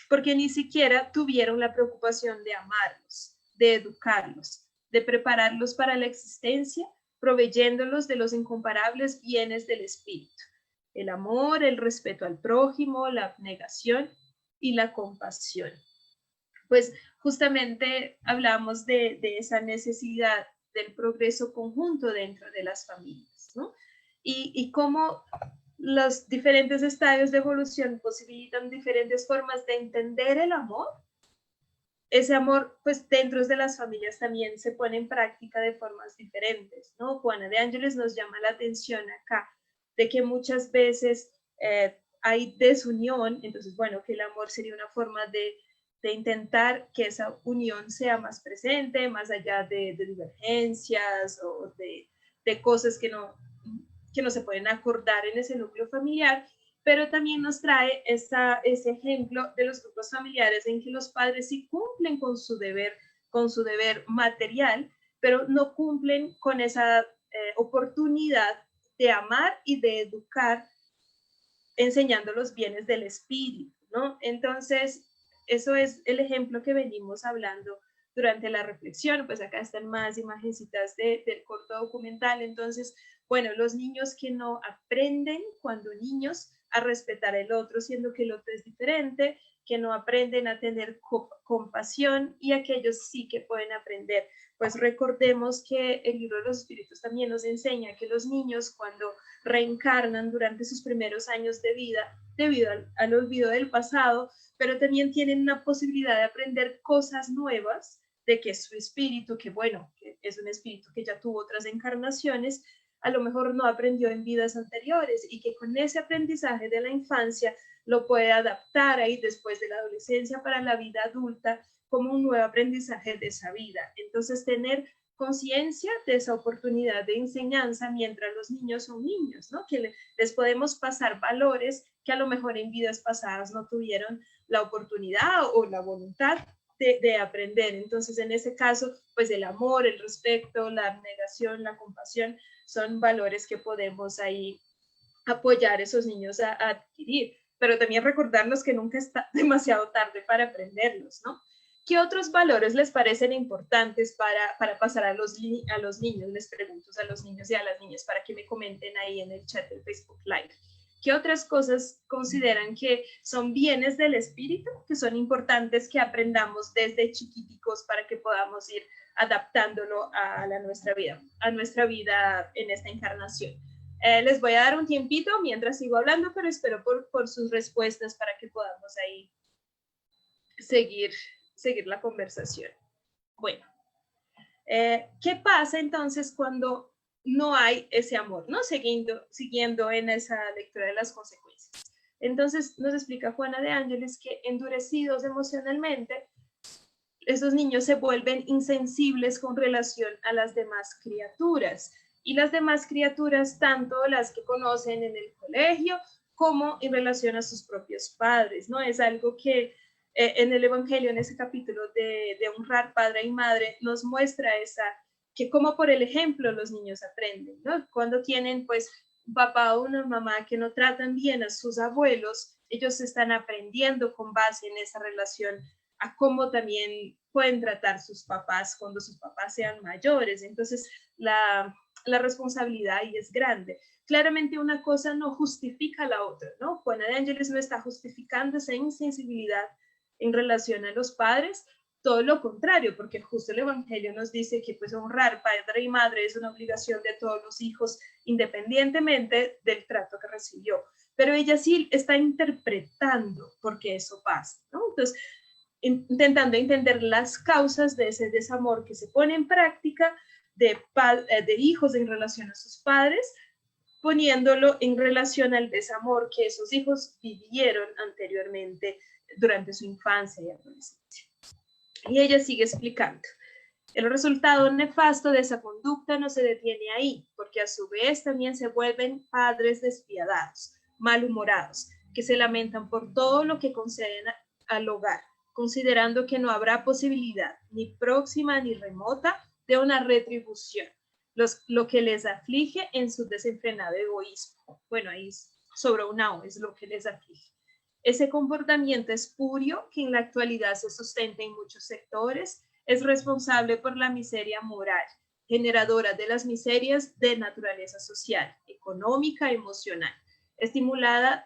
porque ni siquiera tuvieron la preocupación de amarlos, de educarlos, de prepararlos para la existencia, proveyéndolos de los incomparables bienes del espíritu: el amor, el respeto al prójimo, la abnegación y la compasión. Pues justamente hablamos de esa necesidad del progreso conjunto dentro de las familias, ¿no? Y cómo los diferentes estadios de evolución posibilitan diferentes formas de entender el amor. Ese amor, pues dentro de las familias también se pone en práctica de formas diferentes, ¿no? Juana de Ángeles nos llama la atención acá de que muchas veces hay desunión. Entonces, bueno, que el amor sería una forma de intentar que esa unión sea más presente, más allá de divergencias o de cosas que no se pueden acordar en ese núcleo familiar. Pero también nos trae ese ejemplo de los grupos familiares en que los padres sí cumplen con su deber material, pero no cumplen con esa oportunidad de amar y de educar, enseñando los bienes del espíritu, ¿no? Entonces, eso es el ejemplo que venimos hablando durante la reflexión. Pues acá están más imagencitas del corto documental. Entonces, bueno, los niños que no aprenden cuando niños a respetar el otro, siendo que el otro es diferente, que no aprenden a tener compasión y aquellos sí que pueden aprender. Pues recordemos que el libro de los espíritus también nos enseña que los niños cuando reencarnan durante sus primeros años de vida, debido al olvido del pasado, pero también tienen una posibilidad de aprender cosas nuevas, de que su espíritu, que bueno, que es un espíritu que ya tuvo otras encarnaciones, a lo mejor no aprendió en vidas anteriores y que con ese aprendizaje de la infancia lo puede adaptar ahí después de la adolescencia para la vida adulta como un nuevo aprendizaje de esa vida. Entonces, tener conciencia de esa oportunidad de enseñanza mientras los niños son niños, ¿no? Que les podemos pasar valores que a lo mejor en vidas pasadas no tuvieron la oportunidad o la voluntad de aprender. Entonces, en ese caso, pues el amor, el respeto, la abnegación, la compasión, son valores que podemos ahí apoyar a esos niños a adquirir, pero también recordarnos que nunca está demasiado tarde para aprenderlos, ¿no? ¿Qué otros valores les parecen importantes para pasar a los niños? Les pregunto a los niños y a las niñas para que me comenten ahí en el chat del Facebook Live. ¿Qué otras cosas consideran que son bienes del espíritu, que son importantes que aprendamos desde chiquiticos para que podamos ir adaptándolo a nuestra vida en esta encarnación? Les voy a dar un tiempito mientras sigo hablando, pero espero por sus respuestas para que podamos ahí seguir la conversación. Bueno, ¿qué pasa entonces cuando no hay ese amor, ¿no? Siguiendo en esa lectura de las consecuencias. Entonces nos explica Juana de Ángeles que endurecidos emocionalmente, esos niños se vuelven insensibles con relación a las demás criaturas. Y las demás criaturas, tanto las que conocen en el colegio como en relación a sus propios padres, ¿no? Es algo que en el Evangelio, en ese capítulo de honrar padre y madre, nos muestra que como por el ejemplo los niños aprenden, ¿no? Cuando tienen pues un papá o una mamá que no tratan bien a sus abuelos, ellos están aprendiendo con base en esa relación a cómo también pueden tratar sus papás cuando sus papás sean mayores. Entonces, la responsabilidad ahí es grande. Claramente una cosa no justifica la otra, ¿no? Juana de Ángeles no está justificando esa insensibilidad en relación a los padres, todo lo contrario, porque justo el Evangelio nos dice que pues honrar padre y madre es una obligación de todos los hijos, independientemente del trato que recibió. Pero ella sí está interpretando por qué eso pasa, ¿no? Entonces, intentando entender las causas de ese desamor que se pone en práctica de hijos en relación a sus padres, poniéndolo en relación al desamor que esos hijos vivieron anteriormente durante su infancia y adolescencia. Y ella sigue explicando. El resultado nefasto de esa conducta no se detiene ahí, porque a su vez también se vuelven padres despiadados, malhumorados, que se lamentan por todo lo que conceden al hogar, considerando que no habrá posibilidad, ni próxima ni remota, de una retribución, lo que les aflige en su desenfrenado egoísmo. Bueno, ahí sobre una O es lo que les aflige. Ese comportamiento espurio que en la actualidad se sustenta en muchos sectores es responsable por la miseria moral, generadora de las miserias de naturaleza social, económica, emocional, estimuladora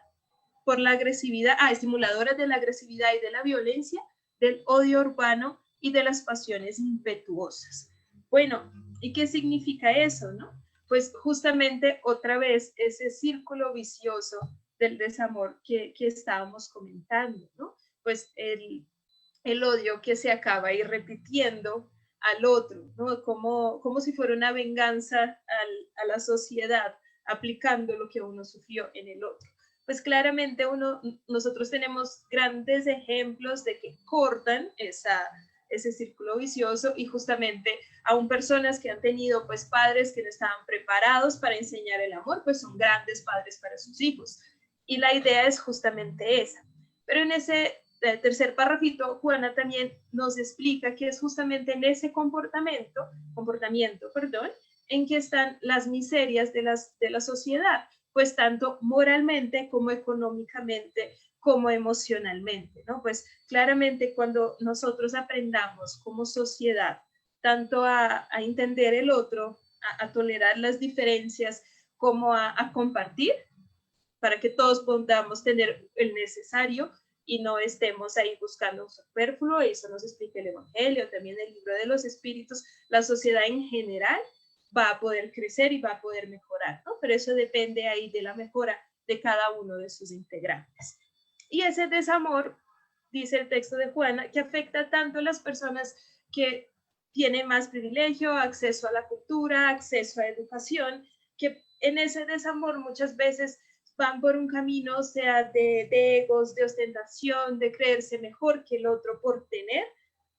de la agresividad y de la violencia, del odio urbano y de las pasiones impetuosas. Bueno, ¿y qué significa eso, no? Pues justamente otra vez ese círculo vicioso del desamor que estábamos comentando, ¿no? Pues el odio que se acaba ir repitiendo al otro, ¿no? Como si fuera una venganza a la sociedad, aplicando lo que uno sufrió en el otro. Pues claramente nosotros tenemos grandes ejemplos de que cortan ese círculo vicioso y justamente aún personas que han tenido pues padres que no estaban preparados para enseñar el amor, pues son grandes padres para sus hijos. Y la idea es justamente esa. Pero en ese tercer párrafito, Juana también nos explica que es justamente en ese comportamiento, en que están las miserias de la sociedad, pues tanto moralmente como económicamente, como emocionalmente, ¿no? Pues claramente cuando nosotros aprendamos como sociedad tanto a entender el otro, a tolerar las diferencias, como a compartir, para que todos podamos tener el necesario y no estemos ahí buscando un superfluo. Eso nos explica el Evangelio, también el libro de los Espíritus. La sociedad en general va a poder crecer y va a poder mejorar, ¿no? Pero eso depende ahí de la mejora de cada uno de sus integrantes. Y ese desamor, dice el texto de Juana, que afecta tanto a las personas que tienen más privilegio, acceso a la cultura, acceso a educación, que en ese desamor muchas veces van por un camino, sea de egos, de ostentación, de creerse mejor que el otro por tener,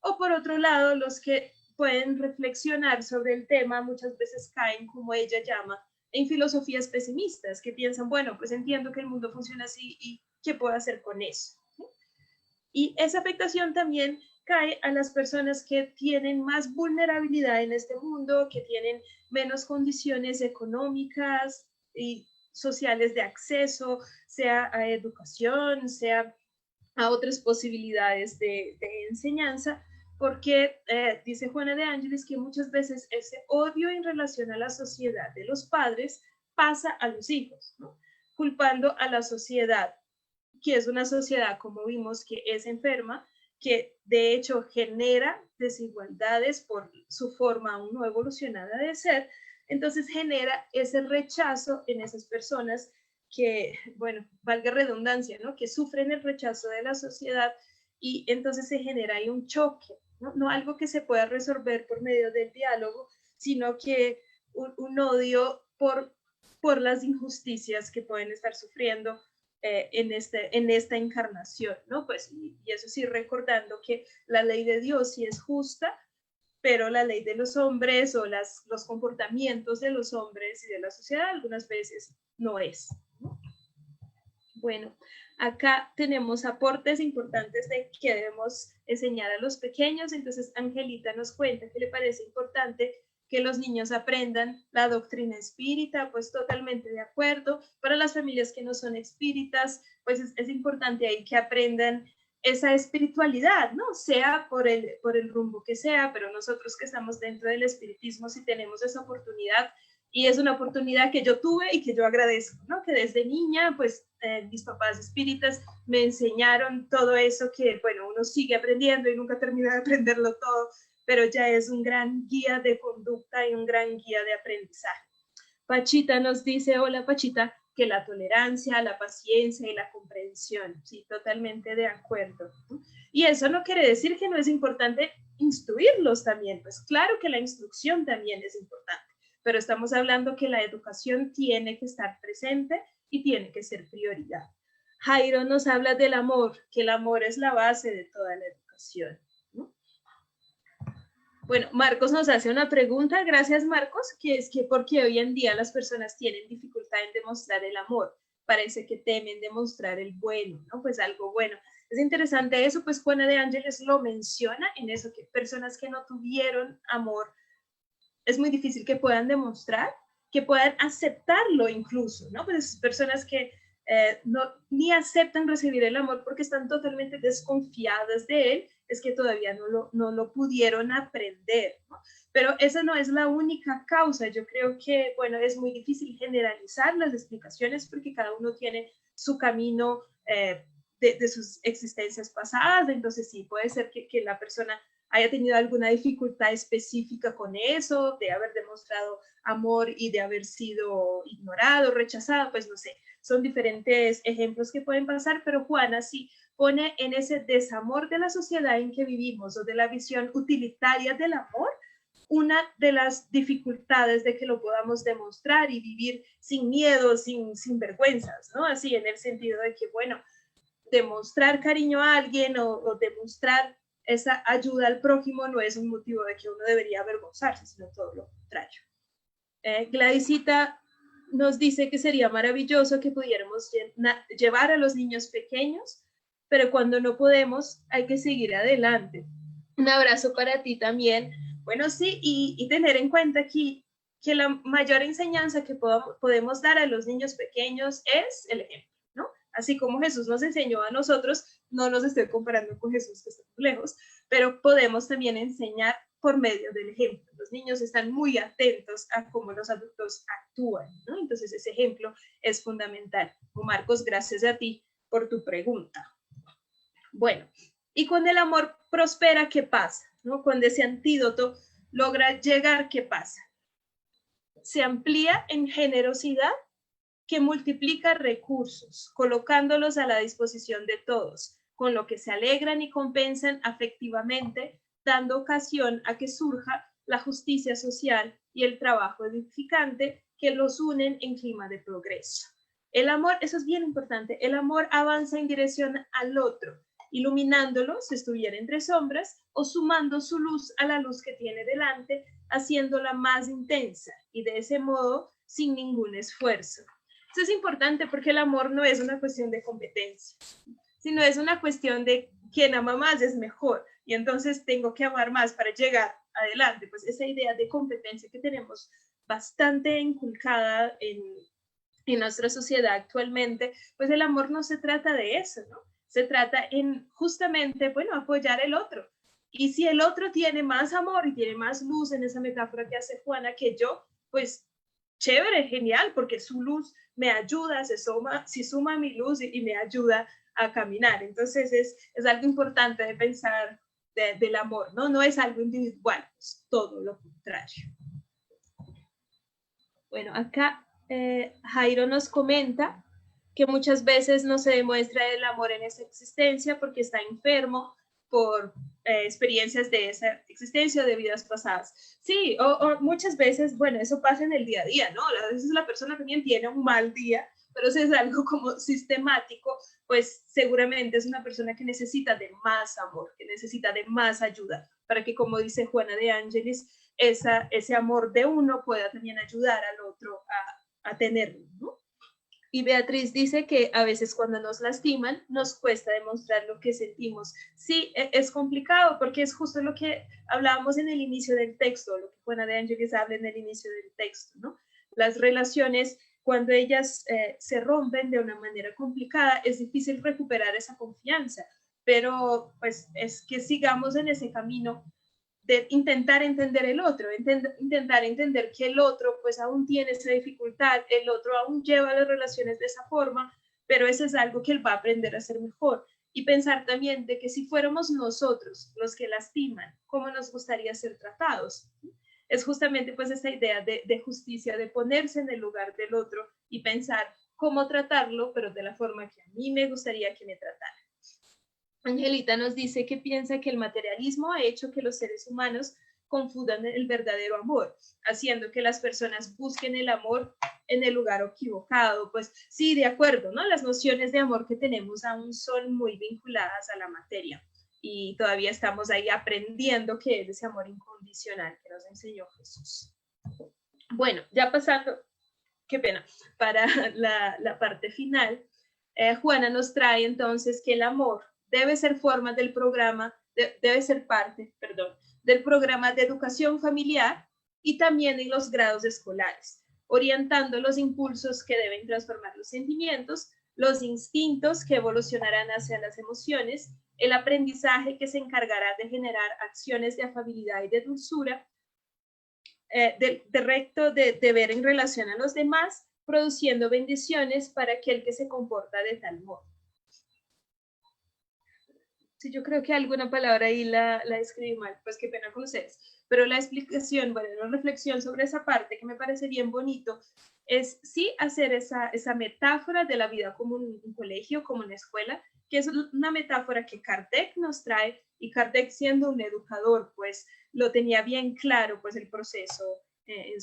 o por otro lado, los que pueden reflexionar sobre el tema muchas veces caen, como ella llama, en filosofías pesimistas, que piensan, bueno, pues entiendo que el mundo funciona así y ¿qué puedo hacer con eso? Y esa afectación también cae a las personas que tienen más vulnerabilidad en este mundo, que tienen menos condiciones económicas y sociales de acceso, sea a educación, sea a otras posibilidades de enseñanza, porque dice Juana de Ángeles que muchas veces ese odio en relación a la sociedad de los padres pasa a los hijos, ¿no? Culpando a la sociedad, que es una sociedad, como vimos, que es enferma, que de hecho genera desigualdades por su forma aún no evolucionada de ser. Entonces genera ese rechazo en esas personas que, bueno, valga redundancia, ¿no? Que sufren el rechazo de la sociedad, y entonces se genera ahí un choque, ¿no? No algo que se pueda resolver por medio del diálogo, sino que un odio por las injusticias que pueden estar sufriendo en esta encarnación, ¿no? Pues, y eso sí, recordando que la ley de Dios sí es justa, pero la ley de los hombres o los comportamientos de los hombres y de la sociedad algunas veces no es, ¿no? Bueno, acá tenemos aportes importantes de que debemos enseñar a los pequeños. Entonces, Angelita nos cuenta que le parece importante que los niños aprendan la doctrina espírita, pues totalmente de acuerdo. Para las familias que no son espíritas, pues es importante ahí que aprendan esa espiritualidad, ¿no? Sea por el rumbo que sea, pero nosotros que estamos dentro del espiritismo, si tenemos esa oportunidad, y es una oportunidad que yo tuve y que yo agradezco, ¿no? Que desde niña, pues mis papás espíritas me enseñaron todo eso que, bueno, uno sigue aprendiendo y nunca termina de aprenderlo todo, pero ya es un gran guía de conducta y un gran guía de aprendizaje. Pachita nos dice, hola Pachita, que la tolerancia, la paciencia y la comprensión, sí, totalmente de acuerdo. Y eso no quiere decir que no es importante instruirlos también, pues claro que la instrucción también es importante, pero estamos hablando que la educación tiene que estar presente y tiene que ser prioridad. Jairo nos habla del amor, que el amor es la base de toda la educación, ¿no? Bueno, Marcos nos hace una pregunta, gracias Marcos, que es que porque hoy en día las personas tienen dificultad en demostrar el amor, parece que temen demostrar el bueno, ¿no? Pues algo bueno. Es interesante eso, pues Juana de Ángeles lo menciona en eso, que personas que no tuvieron amor, es muy difícil que puedan demostrar, que puedan aceptarlo incluso, ¿no? Pues personas que no, ni aceptan recibir el amor porque están totalmente desconfiadas de él, es que todavía no lo pudieron aprender, ¿no? Pero esa no es la única causa. Yo creo que, bueno, es muy difícil generalizar las explicaciones porque cada uno tiene su camino de sus existencias pasadas, entonces sí, puede ser que la persona haya tenido alguna dificultad específica con eso, de haber demostrado amor y de haber sido ignorado, rechazado, pues no sé, son diferentes ejemplos que pueden pasar, pero Juana sí pone en ese desamor de la sociedad en que vivimos o de la visión utilitaria del amor, una de las dificultades de que lo podamos demostrar y vivir sin miedo, sin vergüenzas, ¿no? Así en el sentido de que, bueno, demostrar cariño a alguien o demostrar esa ayuda al prójimo no es un motivo de que uno debería avergonzarse, sino todo lo contrario. Gladysita nos dice que sería maravilloso que pudiéramos llevar a los niños pequeños, pero cuando no podemos hay que seguir adelante. Un abrazo para ti también. Bueno, sí, y tener en cuenta aquí que la mayor enseñanza que podemos dar a los niños pequeños es el ejemplo, ¿no? Así como Jesús nos enseñó a nosotros, no nos estoy comparando con Jesús que está muy lejos, pero podemos también enseñar por medio del ejemplo. Los niños están muy atentos a cómo los adultos actúan, ¿no? Entonces ese ejemplo es fundamental. Marcos, gracias a ti por tu pregunta. Bueno, y cuando el amor prospera, ¿qué pasa? ¿No? Cuando ese antídoto logra llegar, ¿qué pasa? Se amplía en generosidad que multiplica recursos, colocándolos a la disposición de todos, con lo que se alegran y compensan afectivamente, dando ocasión a que surja la justicia social y el trabajo edificante que los unen en clima de progreso. El amor, eso es bien importante, el amor avanza en dirección al otro, iluminándolo si estuviera entre sombras o sumando su luz a la luz que tiene delante, haciéndola más intensa y de ese modo sin ningún esfuerzo. Esto es importante porque el amor no es una cuestión de competencia, sino es una cuestión de quien ama más es mejor y entonces tengo que amar más para llegar adelante. Pues esa idea de competencia que tenemos bastante inculcada en nuestra sociedad actualmente, pues el amor no se trata de eso, ¿no? Se trata en justamente, bueno, apoyar al otro. Y si el otro tiene más amor y tiene más luz en esa metáfora que hace Juana que yo, pues chévere, genial, porque su luz me ayuda, se suma a mi luz y me ayuda a caminar. Entonces es algo importante de pensar del amor, ¿no? No es algo individual, es todo lo contrario. Bueno, acá Jairo nos comenta que muchas veces no se demuestra el amor en esa existencia porque está enfermo por experiencias de esa existencia o de vidas pasadas. Sí, o muchas veces, bueno, eso pasa en el día a día, ¿no? A veces la persona también tiene un mal día, pero si es algo como sistemático, pues seguramente es una persona que necesita de más amor, que necesita de más ayuda, para que, como dice Juana de Ángeles, ese amor de uno pueda también ayudar al otro a tenerlo, ¿no? Y Beatriz dice que a veces cuando nos lastiman nos cuesta demostrar lo que sentimos. Sí, es complicado porque es justo lo que hablábamos en el inicio del texto, lo que Juana de Ángeles habla en el inicio del texto, ¿no? Las relaciones, cuando ellas se rompen de una manera complicada, es difícil recuperar esa confianza, pero pues es que sigamos en ese camino de intentar entender el otro, intentar entender que el otro pues aún tiene esa dificultad, el otro aún lleva las relaciones de esa forma, pero eso es algo que él va a aprender a hacer mejor. Y pensar también de que si fuéramos nosotros los que lastiman, ¿cómo nos gustaría ser tratados? Es justamente pues esa idea de justicia, de ponerse en el lugar del otro y pensar cómo tratarlo, pero de la forma que a mí me gustaría que me tratara. Angelita nos dice que piensa que el materialismo ha hecho que los seres humanos confundan el verdadero amor, haciendo que las personas busquen el amor en el lugar equivocado. Pues sí, de acuerdo, ¿no? Las nociones de amor que tenemos aún son muy vinculadas a la materia y todavía estamos ahí aprendiendo qué es ese amor incondicional que nos enseñó Jesús. Bueno, ya pasando, qué pena, para la parte final, Juana nos trae entonces que el amor debe ser forma del programa, debe ser parte, perdón, del programa de educación familiar y también en los grados escolares, orientando los impulsos que deben transformar los sentimientos, los instintos que evolucionarán hacia las emociones, el aprendizaje que se encargará de generar acciones de afabilidad y de dulzura, de recto de deber en relación a los demás, produciendo bendiciones para aquel que se comporta de tal modo. Sí, yo creo que alguna palabra ahí la escribí mal, pues qué pena con ustedes. Pero la explicación, bueno, la reflexión sobre esa parte que me parece bien bonito, es sí hacer esa metáfora de la vida como un colegio, como una escuela, que es una metáfora que Kardec nos trae, y Kardec siendo un educador, pues lo tenía bien claro, pues el proceso en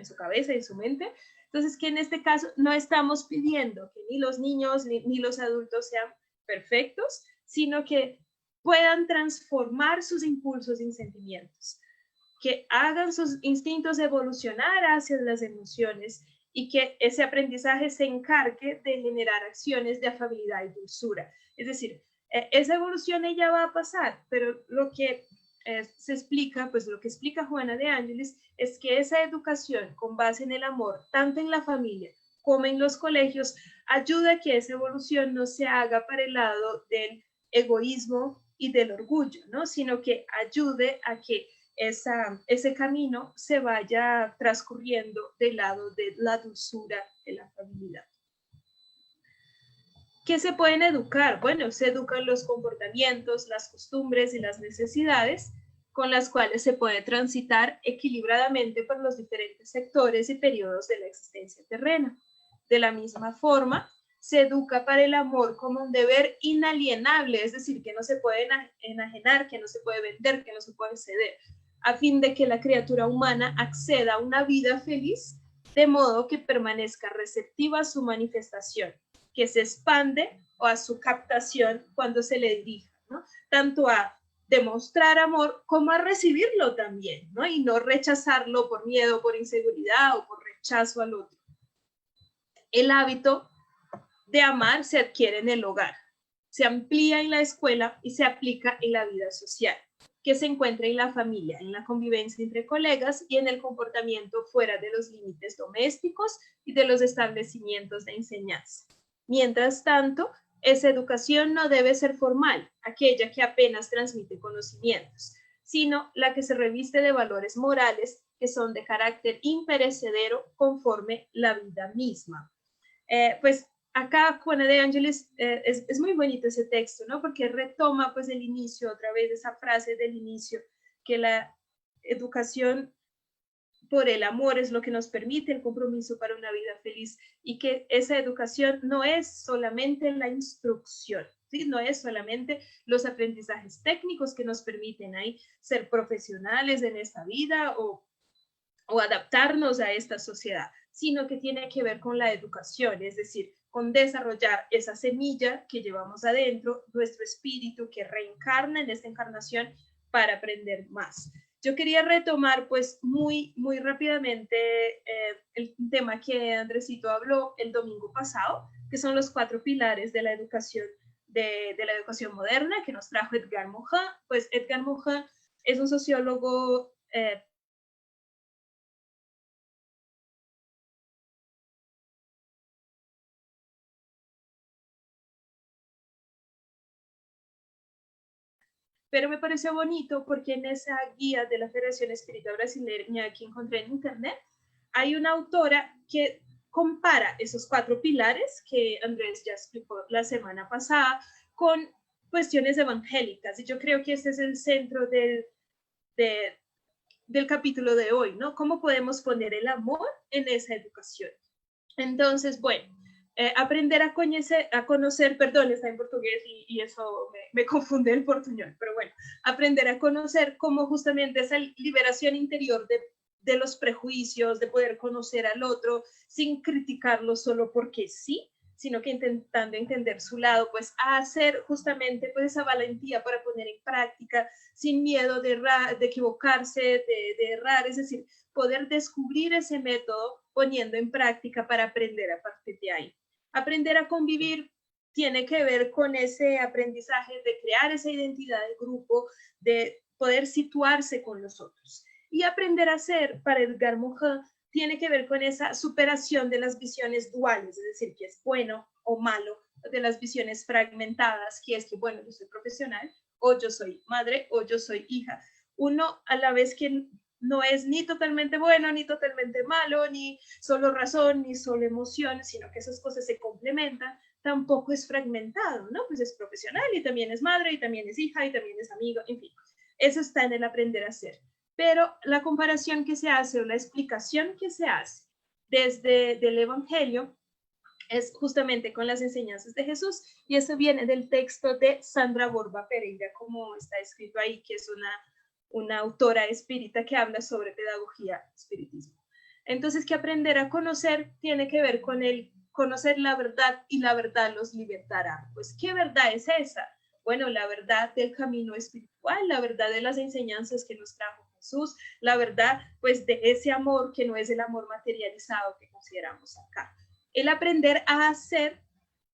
su cabeza y en su mente. Entonces, que en este caso no estamos pidiendo que ni los niños ni los adultos sean perfectos, sino que puedan transformar sus impulsos en sentimientos, que hagan sus instintos evolucionar hacia las emociones y que ese aprendizaje se encargue de generar acciones de afabilidad y dulzura. Es decir, esa evolución ella va a pasar, pero lo que se explica, pues lo que explica Juana de Ángeles es que esa educación con base en el amor, tanto en la familia como en los colegios, ayuda a que esa evolución no se haga para el lado del egoísmo y del orgullo, ¿no? Sino que ayude a que ese camino se vaya transcurriendo del lado de la dulzura, de la afabilidad. ¿Qué se pueden educar? Bueno, se educan los comportamientos, las costumbres y las necesidades con las cuales se puede transitar equilibradamente por los diferentes sectores y periodos de la existencia terrena. De la misma forma, se educa para el amor como un deber inalienable, es decir, que no se puede enajenar, que no se puede vender, que no se puede ceder, a fin de que la criatura humana acceda a una vida feliz, de modo que permanezca receptiva a su manifestación, que se expande o a su captación cuando se le dirija, ¿no? Tanto a demostrar amor como a recibirlo también, ¿no? Y no rechazarlo por miedo, por inseguridad o por rechazo al otro. El hábito de amar se adquiere en el hogar, se amplía en la escuela y se aplica en la vida social, que se encuentra en la familia, en la convivencia entre colegas y en el comportamiento fuera de los límites domésticos y de los establecimientos de enseñanza. Mientras tanto, esa educación no debe ser formal, aquella que apenas transmite conocimientos, sino la que se reviste de valores morales que son de carácter imperecedero conforme la vida misma. Pues acá Juana de Ángeles es muy bonito ese texto, ¿no? Porque retoma pues el inicio, otra vez esa frase del inicio, que la educación por el amor es lo que nos permite el compromiso para una vida feliz y que esa educación no es solamente la instrucción, ¿sí? No es solamente los aprendizajes técnicos que nos permiten ahí ser profesionales en esta vida o adaptarnos a esta sociedad, sino que tiene que ver con la educación, es decir, con desarrollar esa semilla que llevamos adentro, nuestro espíritu que reencarna en esta encarnación para aprender más. Yo quería retomar pues muy rápidamente el tema que Andresito habló el domingo pasado, que son los 4 pilares de la educación, de la educación moderna que nos trajo Edgar Morin. Pues Edgar Morin es un sociólogo pero me pareció bonito porque en esa guía de la Federación Espírita Brasileña que encontré en internet, hay una autora que compara esos 4 pilares que Andrés ya explicó la semana pasada con cuestiones evangélicas. Y yo creo que este es el centro del capítulo de hoy, ¿no? ¿Cómo podemos poner el amor en esa educación? Entonces, bueno, aprender a conocer, perdón, está en portugués y eso me confunde el portuñol, pero bueno, aprender a conocer cómo justamente esa liberación interior de los prejuicios, de poder conocer al otro sin criticarlo solo porque sí, sino que intentando entender su lado, pues a hacer justamente pues esa valentía para poner en práctica sin miedo de equivocarse, de errar, es decir, poder descubrir ese método poniendo en práctica para aprender a partir de ahí. Aprender a convivir tiene que ver con ese aprendizaje de crear esa identidad de grupo, de poder situarse con los otros. Y aprender a ser, para Edgar Morin, tiene que ver con esa superación de las visiones duales, es decir, que es bueno o malo, de las visiones fragmentadas, que es que, bueno, yo soy profesional, o yo soy madre, o yo soy hija. Uno a la vez que no es ni totalmente bueno, ni totalmente malo, ni solo razón, ni solo emoción, sino que esas cosas se complementan, tampoco es fragmentado, ¿no? Pues es profesional y también es madre y también es hija y también es amigo, en fin, eso está en el aprender a ser. Pero la comparación que se hace o la explicación que se hace desde el Evangelio es justamente con las enseñanzas de Jesús y eso viene del texto de Sandra Borba Pereira, como está escrito ahí, que es una autora espírita que habla sobre pedagogía espiritismo. Entonces, que aprender a conocer tiene que ver con el conocer la verdad y la verdad los libertará. Pues, ¿qué verdad es esa? Bueno, la verdad del camino espiritual, la verdad de las enseñanzas que nos trajo Jesús, la verdad, pues, de ese amor que no es el amor materializado que consideramos acá. El aprender a hacer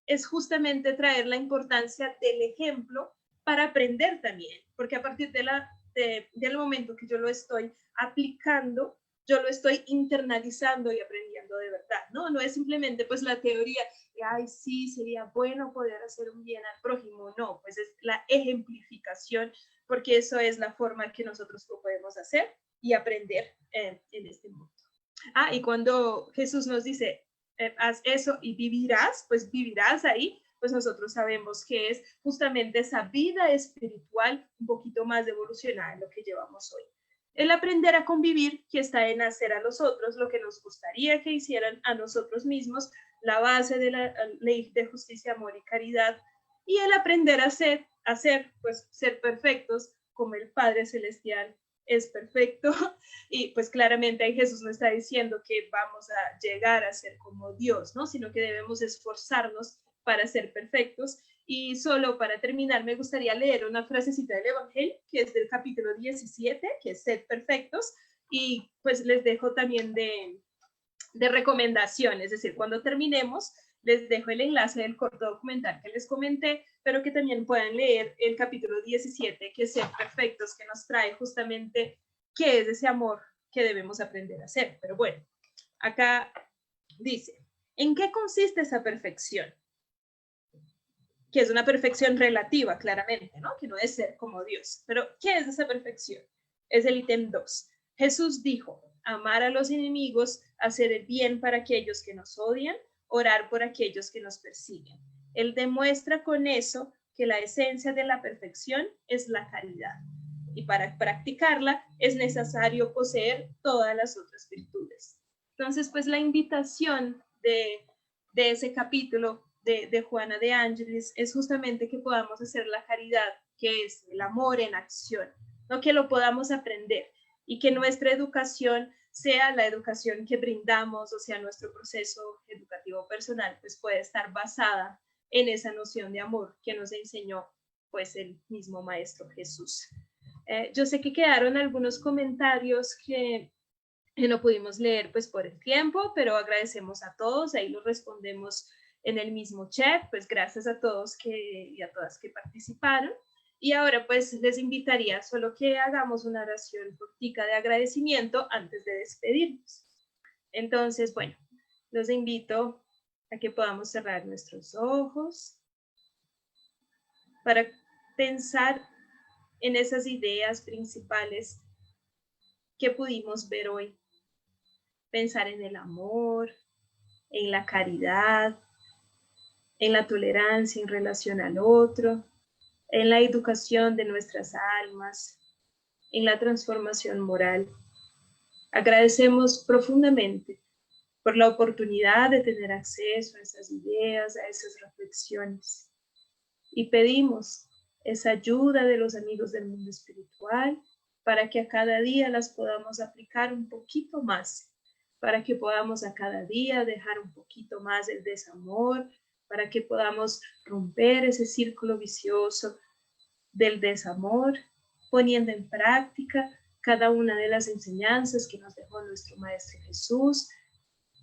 es justamente traer la importancia del ejemplo para aprender también, porque a partir del momento que yo lo estoy aplicando, yo lo estoy internalizando y aprendiendo de verdad, ¿no? No es simplemente pues la teoría de, ay, sí, sería bueno poder hacer un bien al prójimo, no, pues es la ejemplificación porque eso es la forma que nosotros lo podemos hacer y aprender en este mundo. Y cuando Jesús nos dice, haz eso y vivirás, pues vivirás ahí, pues nosotros sabemos que es justamente esa vida espiritual un poquito más evolucionada en lo que llevamos hoy. El aprender a convivir, que está en hacer a los otros lo que nos gustaría que hicieran a nosotros mismos, la base de la ley de justicia, amor y caridad, y el aprender a pues ser perfectos como el Padre Celestial es perfecto, y pues claramente ahí Jesús no está diciendo que vamos a llegar a ser como Dios, ¿no? Sino que debemos esforzarnos para ser perfectos. Y solo para terminar, me gustaría leer una frasecita del Evangelio, que es del capítulo 17, que es sed perfectos, y pues les dejo también de recomendación, es decir, cuando terminemos, les dejo el enlace del corto documental que les comenté, pero que también puedan leer el capítulo 17, que es Ser Perfectos, que nos trae justamente qué es ese amor que debemos aprender a hacer. Pero bueno, acá dice, ¿en qué consiste esa perfección? Que es una perfección relativa, claramente, ¿no? Que no es ser como Dios. Pero, ¿qué es esa perfección? Es el ítem 2. Jesús dijo, amar a los enemigos, hacer el bien para aquellos que nos odian, orar por aquellos que nos persiguen. Él demuestra con eso que la esencia de la perfección es la caridad. Y para practicarla es necesario poseer todas las otras virtudes. Entonces, pues la invitación de ese capítulo de Juana de Ángeles es justamente que podamos hacer la caridad, que es el amor en acción, no que lo podamos aprender y que nuestra educación sea la educación que brindamos, o sea, nuestro proceso educativo personal, pues puede estar basada en esa noción de amor que nos enseñó pues el mismo Maestro Jesús. Yo sé que quedaron algunos comentarios que no pudimos leer pues por el tiempo, pero agradecemos a todos, ahí los respondemos en el mismo chat, pues gracias a todos y a todas que participaron. Y ahora pues les invitaría solo que hagamos una oración cortica de agradecimiento antes de despedirnos. Entonces, bueno, los invito a que podamos cerrar nuestros ojos para pensar en esas ideas principales que pudimos ver hoy. Pensar en el amor, en la caridad, en la tolerancia en relación al otro, en la educación de nuestras almas, en la transformación moral. Agradecemos profundamente por la oportunidad de tener acceso a esas ideas, a esas reflexiones. Y pedimos esa ayuda de los amigos del mundo espiritual para que a cada día las podamos aplicar un poquito más, para que podamos a cada día dejar un poquito más el desamor, para que podamos romper ese círculo vicioso del desamor, poniendo en práctica cada una de las enseñanzas que nos dejó nuestro Maestro Jesús,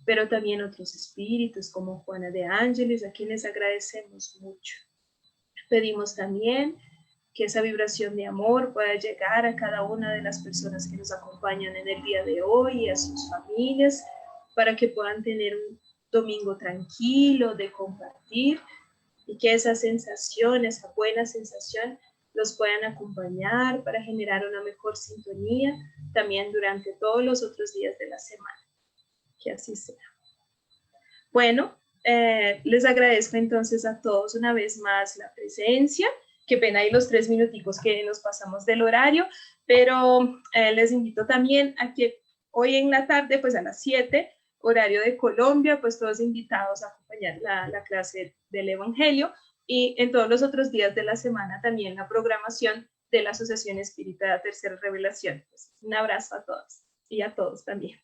pero también otros espíritus como Juana de Ángeles, a quienes agradecemos mucho. Pedimos también que esa vibración de amor pueda llegar a cada una de las personas que nos acompañan en el día de hoy y a sus familias, para que puedan tener un domingo tranquilo de compartir y que esa sensación, esa buena sensación, los puedan acompañar para generar una mejor sintonía también durante todos los otros días de la semana. Que así sea. Bueno, les agradezco entonces a todos una vez más la presencia. Qué pena ahí los 3 minuticos que nos pasamos del horario, pero les invito también a que hoy en la tarde, pues a las 7, horario de Colombia, pues todos invitados a acompañar la clase del Evangelio, y en todos los otros días de la semana también la programación de la Asociación Espírita de la Tercera Revelación. Pues, un abrazo a todos y a todos también.